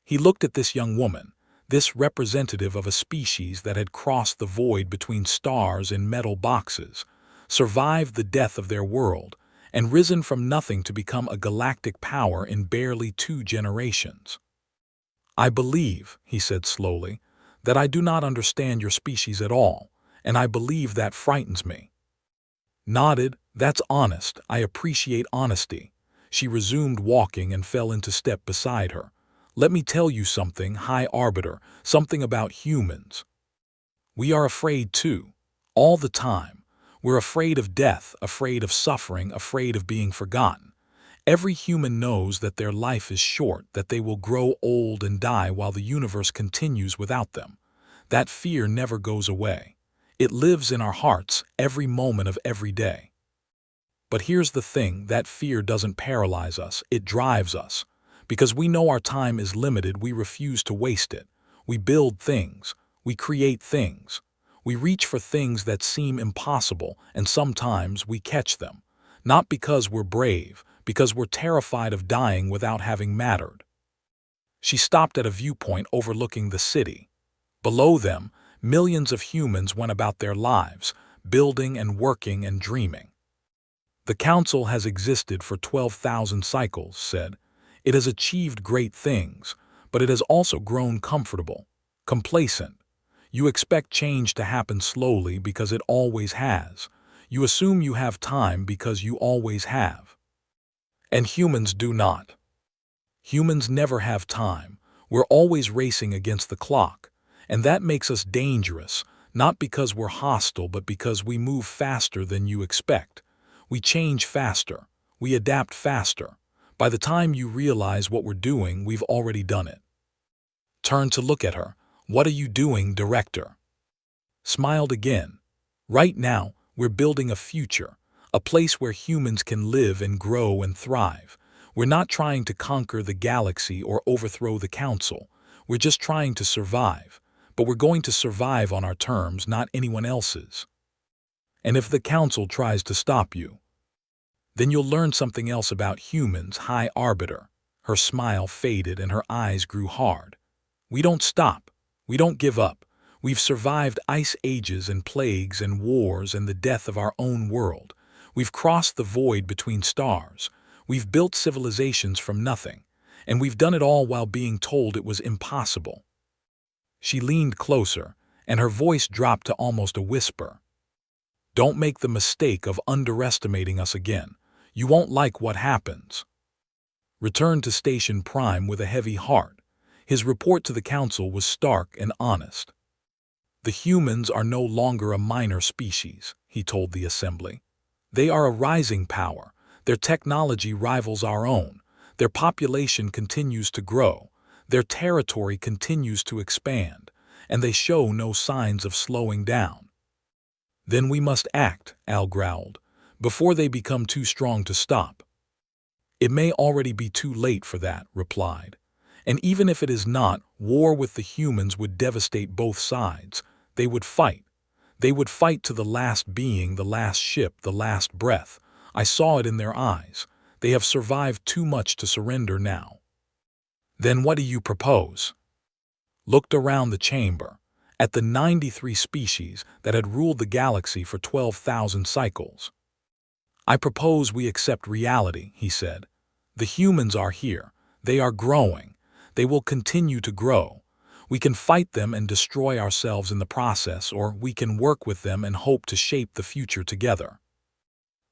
He looked at this young woman, this representative of a species that had crossed the void between stars in metal boxes, survived the death of their world, and risen from nothing to become a galactic power in barely 2 generations. "I believe," he said slowly, "that I do not understand your species at all, and I believe that frightens me." Nodded. "That's honest. I appreciate honesty." She resumed walking and fell into step beside her. "Let me tell you something, High Arbiter, something about humans. We are afraid too. All the time. We're afraid of death, afraid of suffering, afraid of being forgotten. Every human knows that their life is short, that they will grow old and die while the universe continues without them. That fear never goes away. It lives in our hearts every moment of every day. But here's the thing, that fear doesn't paralyze us, it drives us. Because we know our time is limited, we refuse to waste it. We build things. We create things. We reach for things that seem impossible, and sometimes we catch them. Not because we're brave, because we're terrified of dying without having mattered." She stopped at a viewpoint overlooking the city. Below them, millions of humans went about their lives, building and working and dreaming. "The Council has existed for 12,000 cycles," said. "It has achieved great things, but it has also grown comfortable, complacent. You expect change to happen slowly because it always has. You assume you have time because you always have. And humans do not. Humans never have time. We're always racing against the clock. And that makes us dangerous, not because we're hostile, but because we move faster than you expect. We change faster. We adapt faster. By the time you realize what we're doing, we've already done it." Turned to look at her. "What are you doing, Director?" Smiled again. "Right now, We're building a future, a place where humans can live and grow and thrive. We're not trying to conquer the galaxy or overthrow the council. We're just trying to survive. But we're going to survive on our terms, not anyone else's. And if the council tries to stop you, then you'll learn something else about humans, High Arbiter. Her smile faded and her eyes grew hard. We don't stop. We don't give up. We've survived ice ages and plagues and wars and the death of our own world. We've crossed the void between stars. We've built civilizations from nothing. And we've done it all while being told it was impossible. She leaned closer, and her voice dropped to almost a whisper. Don't make the mistake of underestimating us again. You won't like what happens. Returned to Station Prime with a heavy heart. His report to the council was stark and honest. The humans are no longer a minor species, he told the assembly. They are a rising power. Their technology rivals our own. Their population continues to grow. Their territory continues to expand. And they show no signs of slowing down. Then we must act, Al growled, before they become too strong to stop. It may already be too late for that, replied. And even if it is not, war with the humans would devastate both sides. They would fight. They would fight to the last being, the last ship, the last breath. I saw it in their eyes. They have survived too much to surrender now. Then what do you propose? Looked around the chamber, at the 93 species that had ruled the galaxy for 12,000 cycles. I propose we accept reality, he said. The humans are here. They are growing. They will continue to grow. We can fight them and destroy ourselves in the process, or we can work with them and hope to shape the future together.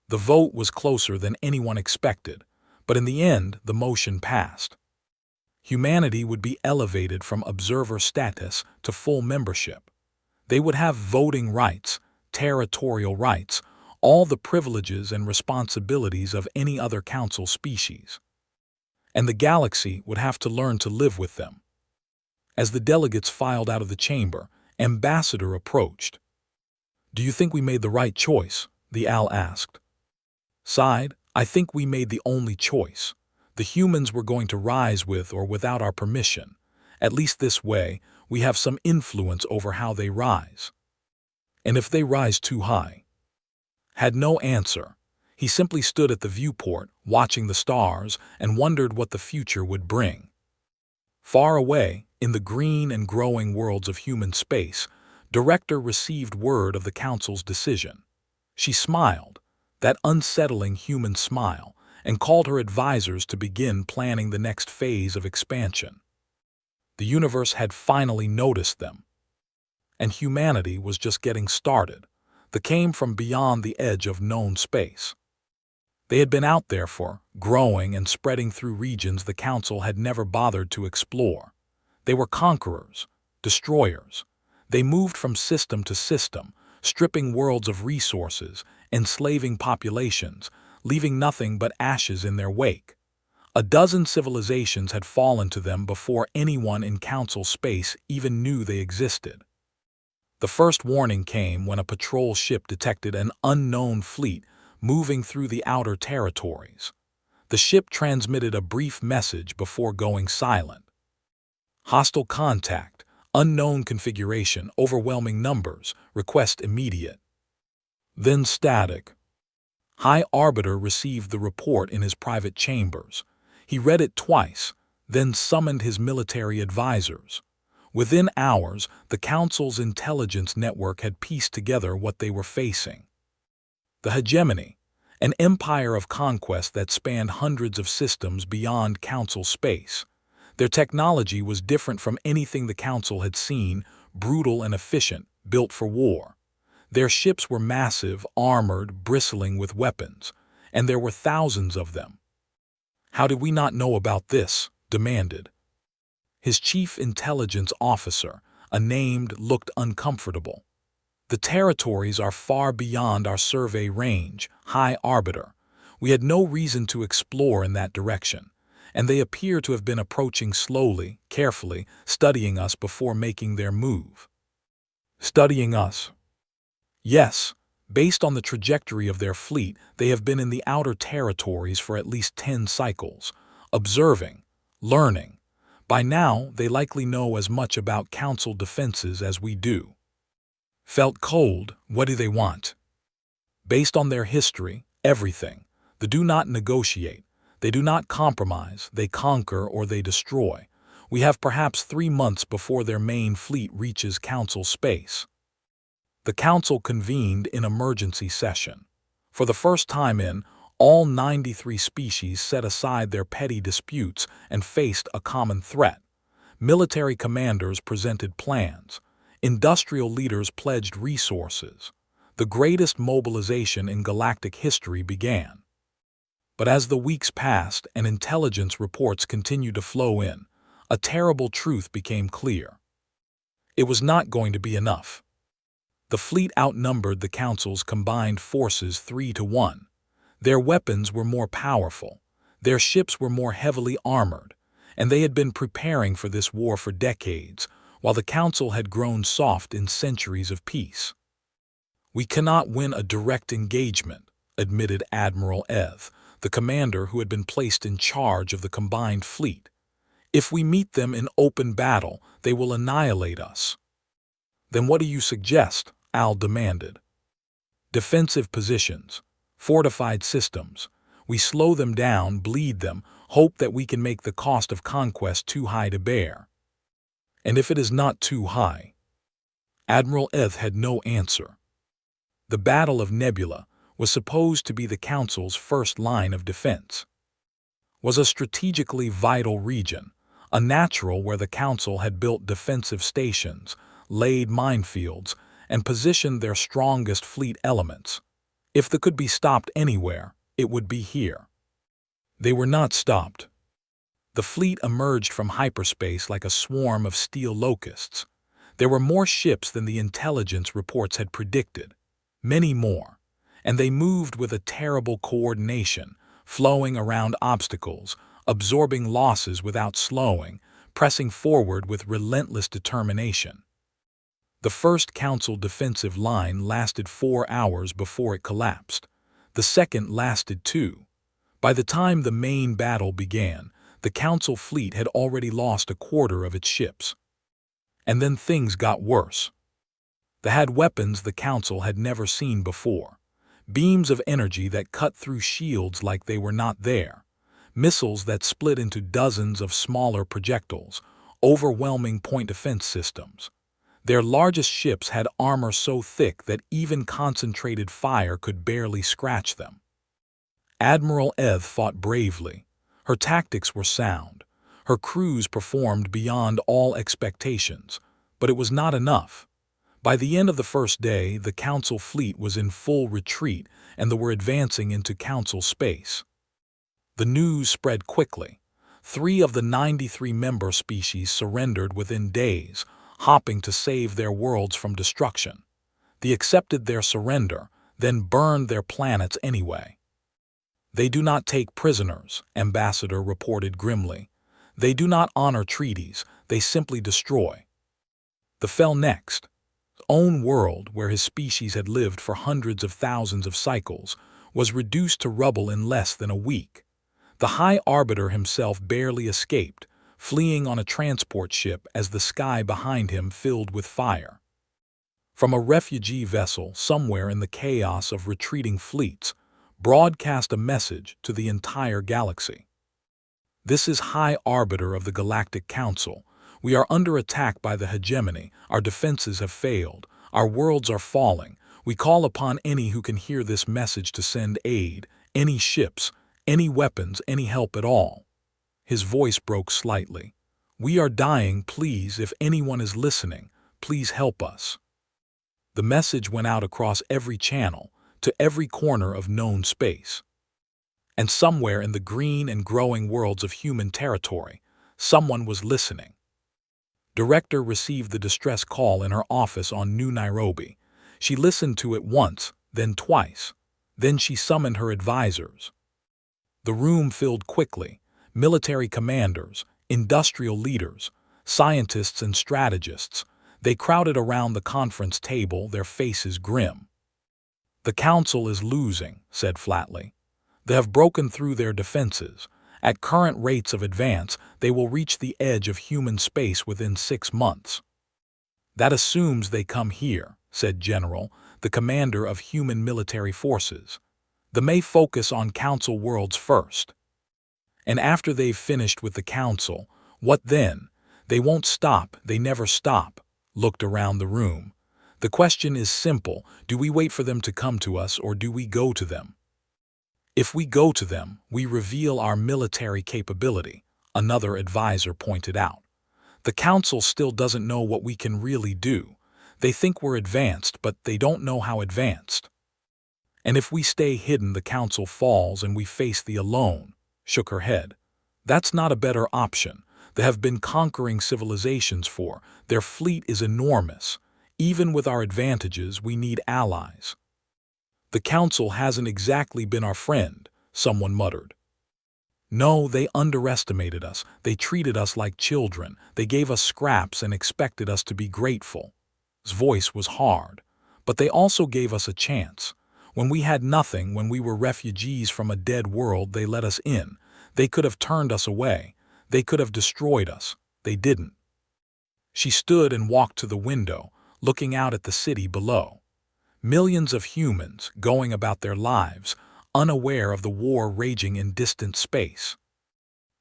The vote was closer than anyone expected, but in the end, the motion passed. Humanity would be elevated from observer status to full membership. They would have voting rights, territorial rights, all the privileges and responsibilities of any other council species. And the galaxy would have to learn to live with them. As the delegates filed out of the chamber, Ambassador approached. Do you think we made the right choice? The Al asked. Sighed, I think we made the only choice. The humans were going to rise with or without our permission. At least this way, we have some influence over how they rise. And if they rise too high? Had no answer. He simply stood at the viewport, watching the stars, and wondered what the future would bring. Far away, in the green and growing worlds of human space, Director received word of the council's decision. She smiled, that unsettling human smile, and called her advisors to begin planning the next phase of expansion. The universe had finally noticed them. And humanity was just getting started. They came from beyond the edge of known space. They had been out there for, growing and spreading through regions the council had never bothered to explore. They were conquerors, destroyers. They moved from system to system, stripping worlds of resources, enslaving populations, leaving nothing but ashes in their wake. A dozen civilizations had fallen to them before anyone in council space even knew they existed. The first warning came when a patrol ship detected an unknown fleet moving through the outer territories. The ship transmitted a brief message before going silent. Hostile contact, unknown configuration, overwhelming numbers, request immediate. Then static. High Arbiter received the report in his private chambers. He read it twice, then summoned his military advisors. Within hours, the Council's intelligence network had pieced together what they were facing. The hegemony, an empire of conquest that spanned hundreds of systems beyond Council space. Their technology was different from anything the Council had seen, brutal and efficient, built for war. Their ships were massive, armored, bristling with weapons, and there were thousands of them. How did we not know about this? Demanded. His chief intelligence officer, a named, looked uncomfortable. The territories are far beyond our survey range, High Arbiter. We had no reason to explore in that direction, and they appear to have been approaching slowly, carefully, studying us before making their move. Studying us? Yes, Based on the trajectory of their fleet, they have been in the outer territories for at least 10 cycles, observing, learning. By now, they likely know as much about Council defenses as we do. Felt cold, what do they want? Based on their history, everything. They do not negotiate. They do not compromise. They conquer or they destroy. We have perhaps 3 months before their main fleet reaches Council space. The Council convened in emergency session. For the first time all 93 species set aside their petty disputes and faced a common threat. Military commanders presented plans. Industrial leaders pledged resources. The greatest mobilization in galactic history began. But as the weeks passed and intelligence reports continued to flow in, a terrible truth became clear. It was not going to be enough. The fleet outnumbered the Council's combined forces 3-1. Their weapons were more powerful, their ships were more heavily armored, and they had been preparing for this war for decades, while the Council had grown soft in centuries of peace. "We cannot win a direct engagement," admitted Admiral Eth, the commander who had been placed in charge of the combined fleet. "If we meet them in open battle, they will annihilate us." "Then what do you suggest?" Al demanded. "Defensive positions, fortified systems. We slow them down, bleed them, hope that we can make the cost of conquest too high to bear." "And if it is not too high?" Admiral Eth had no answer. The Battle of Nebula was supposed to be the Council's first line of defense. Was a strategically vital region, a natural where the Council had built defensive stations, laid minefields, and positioned their strongest fleet elements. If they could be stopped anywhere, it would be here. They were not stopped. The fleet emerged from hyperspace like a swarm of steel locusts. There were more ships than the intelligence reports had predicted, many more, and they moved with a terrible coordination, flowing around obstacles, absorbing losses without slowing, pressing forward with relentless determination. The first Council defensive line lasted 4 hours before it collapsed. The second lasted 2. By the time the main battle began, the Council fleet had already lost a quarter of its ships. And then things got worse. They had weapons the Council had never seen before. Beams of energy that cut through shields like they were not there. Missiles that split into dozens of smaller projectiles, overwhelming point defense systems. Their largest ships had armor so thick that even concentrated fire could barely scratch them. Admiral Eth fought bravely. Her tactics were sound. Her crews performed beyond all expectations, but it was not enough. By the end of the first day, the Council fleet was in full retreat and they were advancing into Council space. The news spread quickly. 3 of the 93 member species surrendered within days, hopping to save their worlds from destruction. They accepted their surrender, then burned their planets anyway. "They do not take prisoners," Ambassador reported grimly. "They do not honor treaties, they simply destroy." The fell next. Own world, where his species had lived for hundreds of thousands of cycles, was reduced to rubble in less than a week. The High Arbiter himself barely escaped, fleeing on a transport ship as the sky behind him filled with fire. From a refugee vessel somewhere in the chaos of retreating fleets, broadcast a message to the entire galaxy. "This is High Arbiter of the Galactic Council. We are under attack by the hegemony. Our defenses have failed. Our worlds are falling. We call upon any who can hear this message to send aid, any ships, any weapons, any help at all." His voice broke slightly. "We are dying, please, if anyone is listening, please help us." The message went out across every channel, to every corner of known space. And somewhere in the green and growing worlds of human territory, someone was listening. Director received the distress call in her office on New Nairobi. She listened to it once, then twice. Then she summoned her advisors. The room filled quickly. Military commanders, industrial leaders, scientists and strategists. They crowded around the conference table, their faces grim. "The Council is losing," said flatly. "They have broken through their defenses. At current rates of advance, they will reach the edge of human space within 6 months." "That assumes they come here," said General, the commander of human military forces. "They may focus on Council worlds first. And after they've finished with the Council, what then? They won't stop, they never stop." Looked around the room. "The question is simple: do we wait for them to come to us, or do we go to them? If we go to them, we reveal our military capability," another advisor pointed out. "The Council still doesn't know what we can really do. They think we're advanced, but they don't know how advanced. And if we stay hidden, the Council falls and we face the alone." Shook her head. "That's not a better option. They have been conquering civilizations for. Their fleet is enormous. Even with our advantages, we need allies." "The Council hasn't exactly been our friend," someone muttered. "No, they underestimated us. They treated us like children. They gave us scraps and expected us to be grateful." His voice was hard. "But they also gave us a chance. When we had nothing, when we were refugees from a dead world, they let us in. They could have turned us away. They could have destroyed us. They didn't." She stood and walked to the window, looking out at the city below. Millions of humans going about their lives, unaware of the war raging in distant space.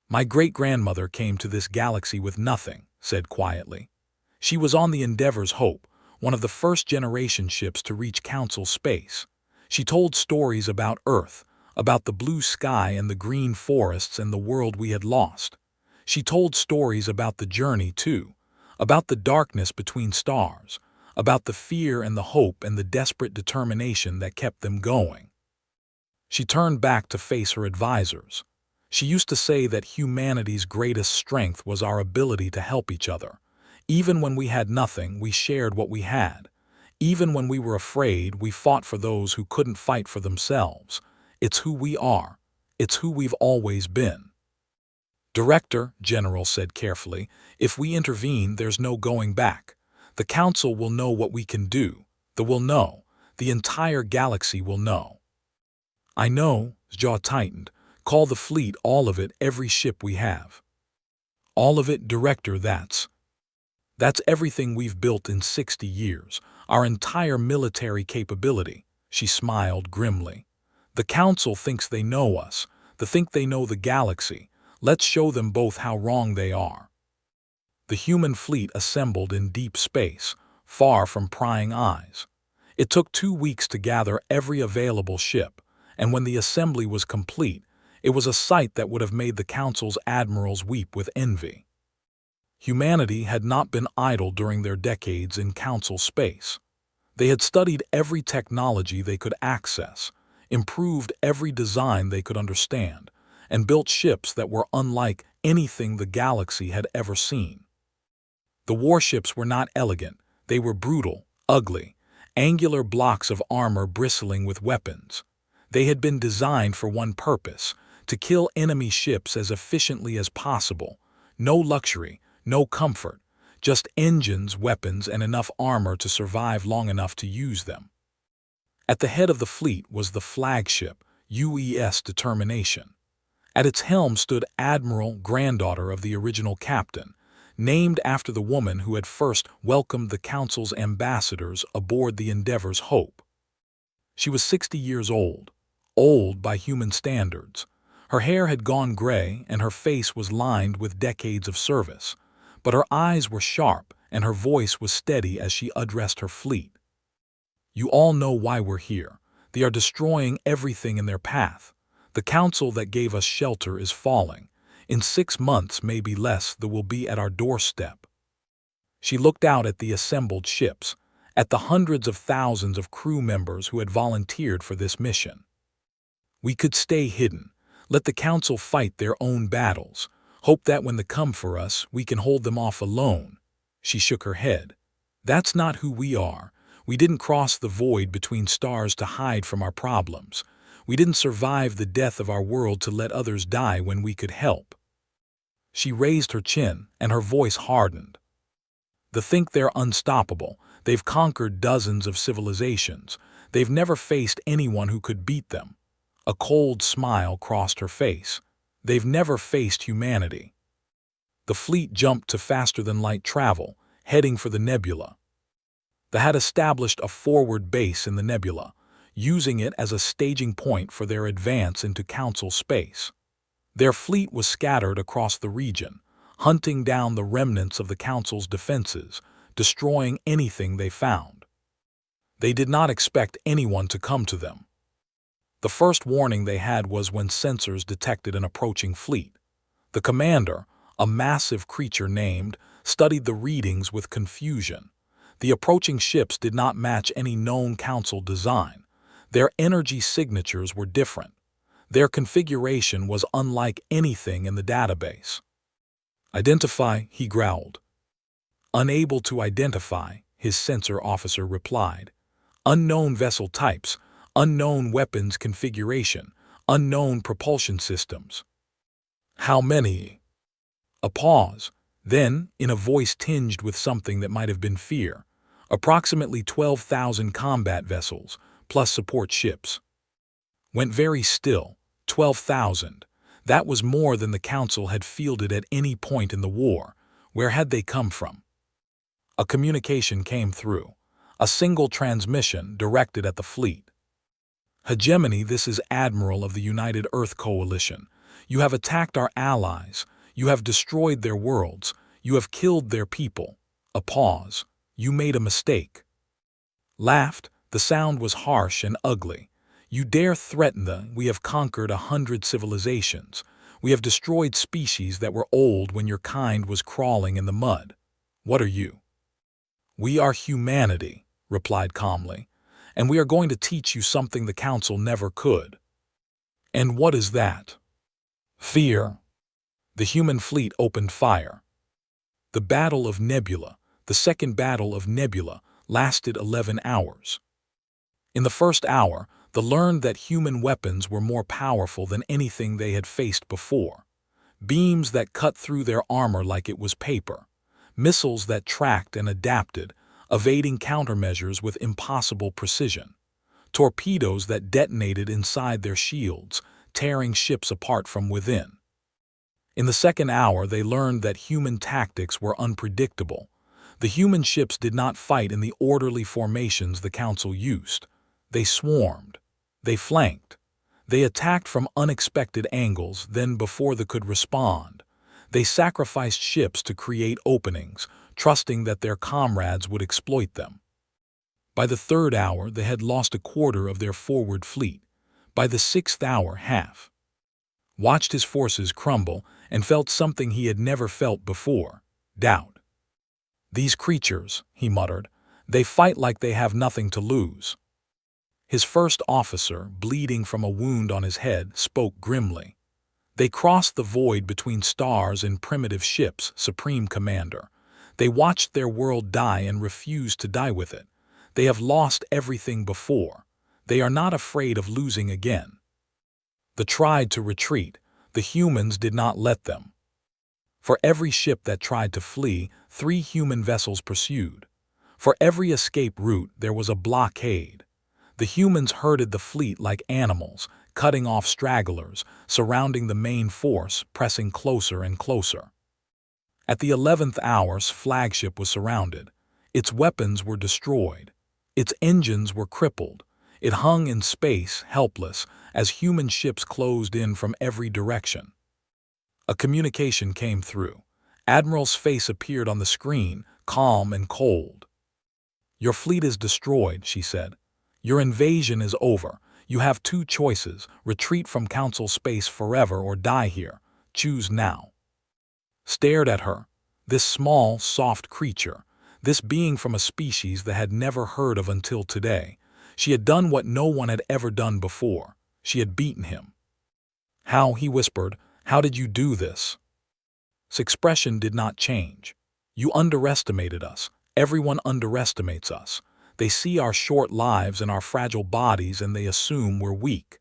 "My great-grandmother came to this galaxy with nothing," said quietly. "She was on the Endeavor's Hope, one of the first-generation ships to reach Council space. She told stories about Earth, about the blue sky and the green forests and the world we had lost. She told stories about the journey, too, about the darkness between stars, about the fear and the hope and the desperate determination that kept them going." She turned back to face her advisors. "She used to say that humanity's greatest strength was our ability to help each other. Even when we had nothing, we shared what we had. Even when we were afraid, we fought for those who couldn't fight for themselves. It's who we are. It's who we've always been." "Director," General said carefully, "if we intervene, there's no going back. The Council will know what we can do. They will know. The entire galaxy will know." "I know," his jaw tightened. "Call the fleet, all of it, every ship we have." "All of it, Director, that's everything we've built in 60 years, our entire military capability." She smiled grimly. "The Council thinks they know us. They think they know the galaxy. Let's show them both how wrong they are." The human fleet assembled in deep space, far from prying eyes. It took 2 weeks to gather every available ship, and when the assembly was complete, it was a sight that would have made the Council's admirals weep with envy. Humanity had not been idle during their decades in Council space. They had studied every technology they could access, improved every design they could understand, and built ships that were unlike anything the galaxy had ever seen. The warships were not elegant. They were brutal, ugly, angular blocks of armor bristling with weapons. They had been designed for one purpose: to kill enemy ships as efficiently as possible. No luxury, no comfort, just engines, weapons, and enough armor to survive long enough to use them. At the head of the fleet was the flagship, UES Determination. At its helm stood Admiral, granddaughter of the original captain, named after the woman who had first welcomed the Council's ambassadors aboard the Endeavor's Hope. She was 60 years old by human standards. Her hair had gone gray and her face was lined with decades of service, but her eyes were sharp and her voice was steady as she addressed her fleet. "You all know why we're here. They are destroying everything in their path. The Council that gave us shelter is falling. In 6 months, maybe less, they will be at our doorstep." She looked out at the assembled ships, at the hundreds of thousands of crew members who had volunteered for this mission. "We could stay hidden, let the Council fight their own battles, hope that when they come for us, we can hold them off alone." She shook her head. "That's not who we are. We didn't cross the void between stars to hide from our problems. We didn't survive the death of our world to let others die when we could help." She raised her chin, and her voice hardened. "They think they're unstoppable. They've conquered dozens of civilizations. They've never faced anyone who could beat them. A cold smile crossed her face. They've never faced humanity. The fleet jumped to faster-than-light travel, heading for the nebula. They had established a forward base in the nebula, using it as a staging point for their advance into Council space. Their fleet was scattered across the region, hunting down the remnants of the Council's defenses, destroying anything they found. They did not expect anyone to come to them. The first warning they had was when sensors detected an approaching fleet. The commander, a massive creature named, studied the readings with confusion. The approaching ships did not match any known Council design. Their energy signatures were different. Their configuration was unlike anything in the database. "Identify," he growled. Unable to identify, his sensor officer replied. "Unknown vessel types, unknown weapons configuration, unknown propulsion systems." "How many?" A pause. Then, in a voice tinged with something that might have been fear, "Approximately 12,000 combat vessels, plus support ships." Went very still. 12,000. That was more than the Council had fielded at any point in the war. Where had they come from? A communication came through. A single transmission directed at the fleet. "Hegemony, this is Admiral of the United Earth Coalition. You have attacked our allies. You have destroyed their worlds. You have killed their people." A pause. "You made a mistake." Laughed. The sound was harsh and ugly. "You dare threaten we have conquered 100 civilizations. We have destroyed species that were old when your kind was crawling in the mud. What are you?" "We are humanity," replied calmly, "and we are going to teach you something the Council never could." "And what is that?" "Fear." The human fleet opened fire. The Battle of Nebula, the Second Battle of Nebula, lasted 11 hours. In the first hour, they learned that human weapons were more powerful than anything they had faced before. Beams that cut through their armor like it was paper. Missiles that tracked and adapted, evading countermeasures with impossible precision. Torpedoes that detonated inside their shields, tearing ships apart from within. In the second hour, they learned that human tactics were unpredictable. The human ships did not fight in the orderly formations the Council used. They swarmed. They flanked. They attacked from unexpected angles, then before they could respond. They sacrificed ships to create openings, trusting that their comrades would exploit them. By the third hour, they had lost a quarter of their forward fleet. By the sixth hour, half. Watched his forces crumble and felt something he had never felt before: doubt. "These creatures," he muttered, "they fight like they have nothing to lose." His first officer, bleeding from a wound on his head, spoke grimly. "They crossed the void between stars in primitive ships, Supreme Commander. They watched their world die and refused to die with it. They have lost everything before. They are not afraid of losing again." They tried to retreat. The humans did not let them. For every ship that tried to flee, 3 human vessels pursued. For every escape route, there was a blockade. The humans herded the fleet like animals, cutting off stragglers, surrounding the main force, pressing closer and closer. At the 11th hour's flagship was surrounded. Its weapons were destroyed. Its engines were crippled. It hung in space, helpless, as human ships closed in from every direction. A communication came through. Admiral's face appeared on the screen, calm and cold. "Your fleet is destroyed," she said. "Your invasion is over. You have 2 choices: retreat from Council space forever or die here. Choose now." Stared at her. This small, soft creature. This being from a species they had never heard of until today. She had done what no one had ever done before. She had beaten him. "How?" he whispered. "How did you do this?" His expression did not change. "You underestimated us. Everyone underestimates us. They see our short lives and our fragile bodies and they assume we're weak.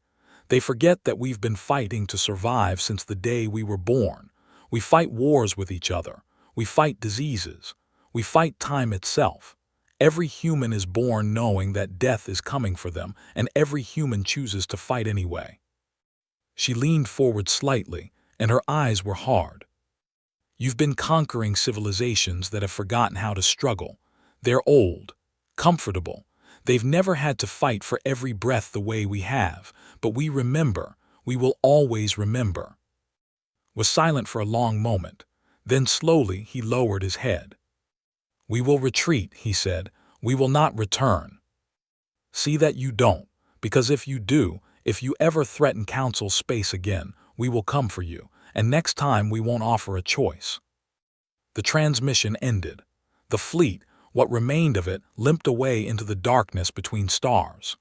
They forget that we've been fighting to survive since the day we were born. We fight wars with each other. We fight diseases. We fight time itself. Every human is born knowing that death is coming for them, and every human chooses to fight anyway. She leaned forward slightly, and her eyes were hard. You've been conquering civilizations that have forgotten how to struggle. They're old, comfortable. They've never had to fight for every breath the way we have, but we remember, we will always remember. Was silent for a long moment. Then slowly he lowered his head. We will retreat, he said. We will not return. See that you don't, because if you do, if you ever threaten Council space again, we will come for you, and next time we won't offer a choice. The transmission ended. The fleet, what remained of it, limped away into the darkness between stars.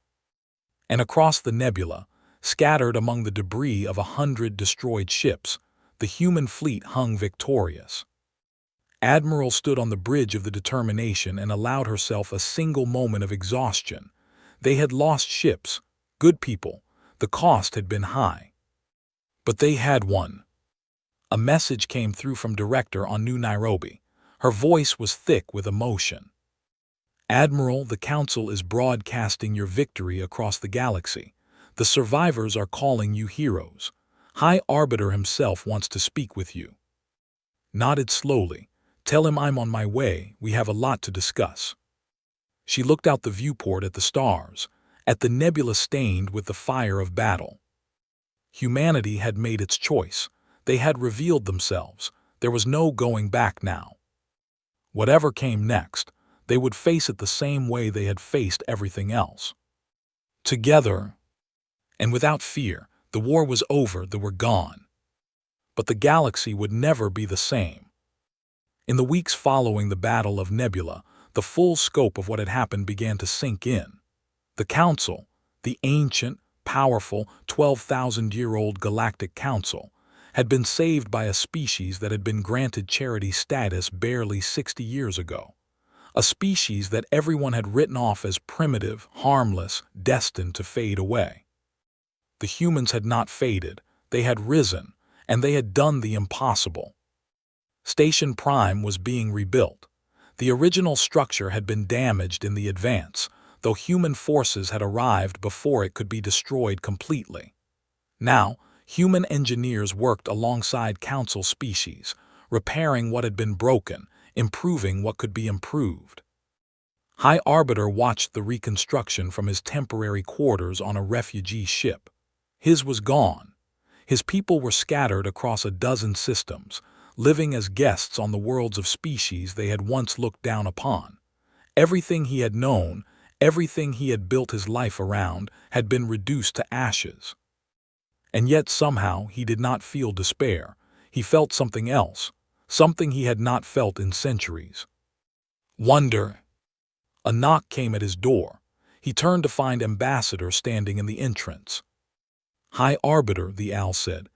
And across the nebula, scattered among the debris of 100 destroyed ships, the human fleet hung victorious. Admiral stood on the bridge of the Determination and allowed herself a single moment of exhaustion. They had lost ships, good people. The cost had been high. But they had won. A message came through from Director on New Nairobi. Her voice was thick with emotion. Admiral, the Council is broadcasting your victory across the galaxy. The survivors are calling you heroes. High Arbiter himself wants to speak with you. Nodded slowly. Tell him I'm on my way. We have a lot to discuss. She looked out the viewport at the stars, at the nebula stained with the fire of battle. Humanity had made its choice. They had revealed themselves. There was no going back now. Whatever came next, they would face it the same way they had faced everything else. Together, and without fear, the war was over, they were gone. But the galaxy would never be the same. In the weeks following the Battle of Nebula, the full scope of what had happened began to sink in. The Council, the ancient, powerful, 12,000-year-old Galactic Council, had been saved by a species that had been granted charity status barely 60 years ago. A species that everyone had written off as primitive, harmless, destined to fade away. The humans had not faded, they had risen, and they had done the impossible. Station Prime was being rebuilt. The original structure had been damaged in the advance, though human forces had arrived before it could be destroyed completely. Now, human engineers worked alongside Council species, repairing what had been broken, improving what could be improved. High Arbiter watched the reconstruction from his temporary quarters on a refugee ship. His was gone. His people were scattered across a dozen systems, living as guests on the worlds of species they had once looked down upon. Everything he had known, everything he had built his life around, had been reduced to ashes. And yet somehow he did not feel despair. He felt something else, something he had not felt in centuries. Wonder. A knock came at his door. He turned to find Ambassador standing in the entrance. High Arbiter, the owl said,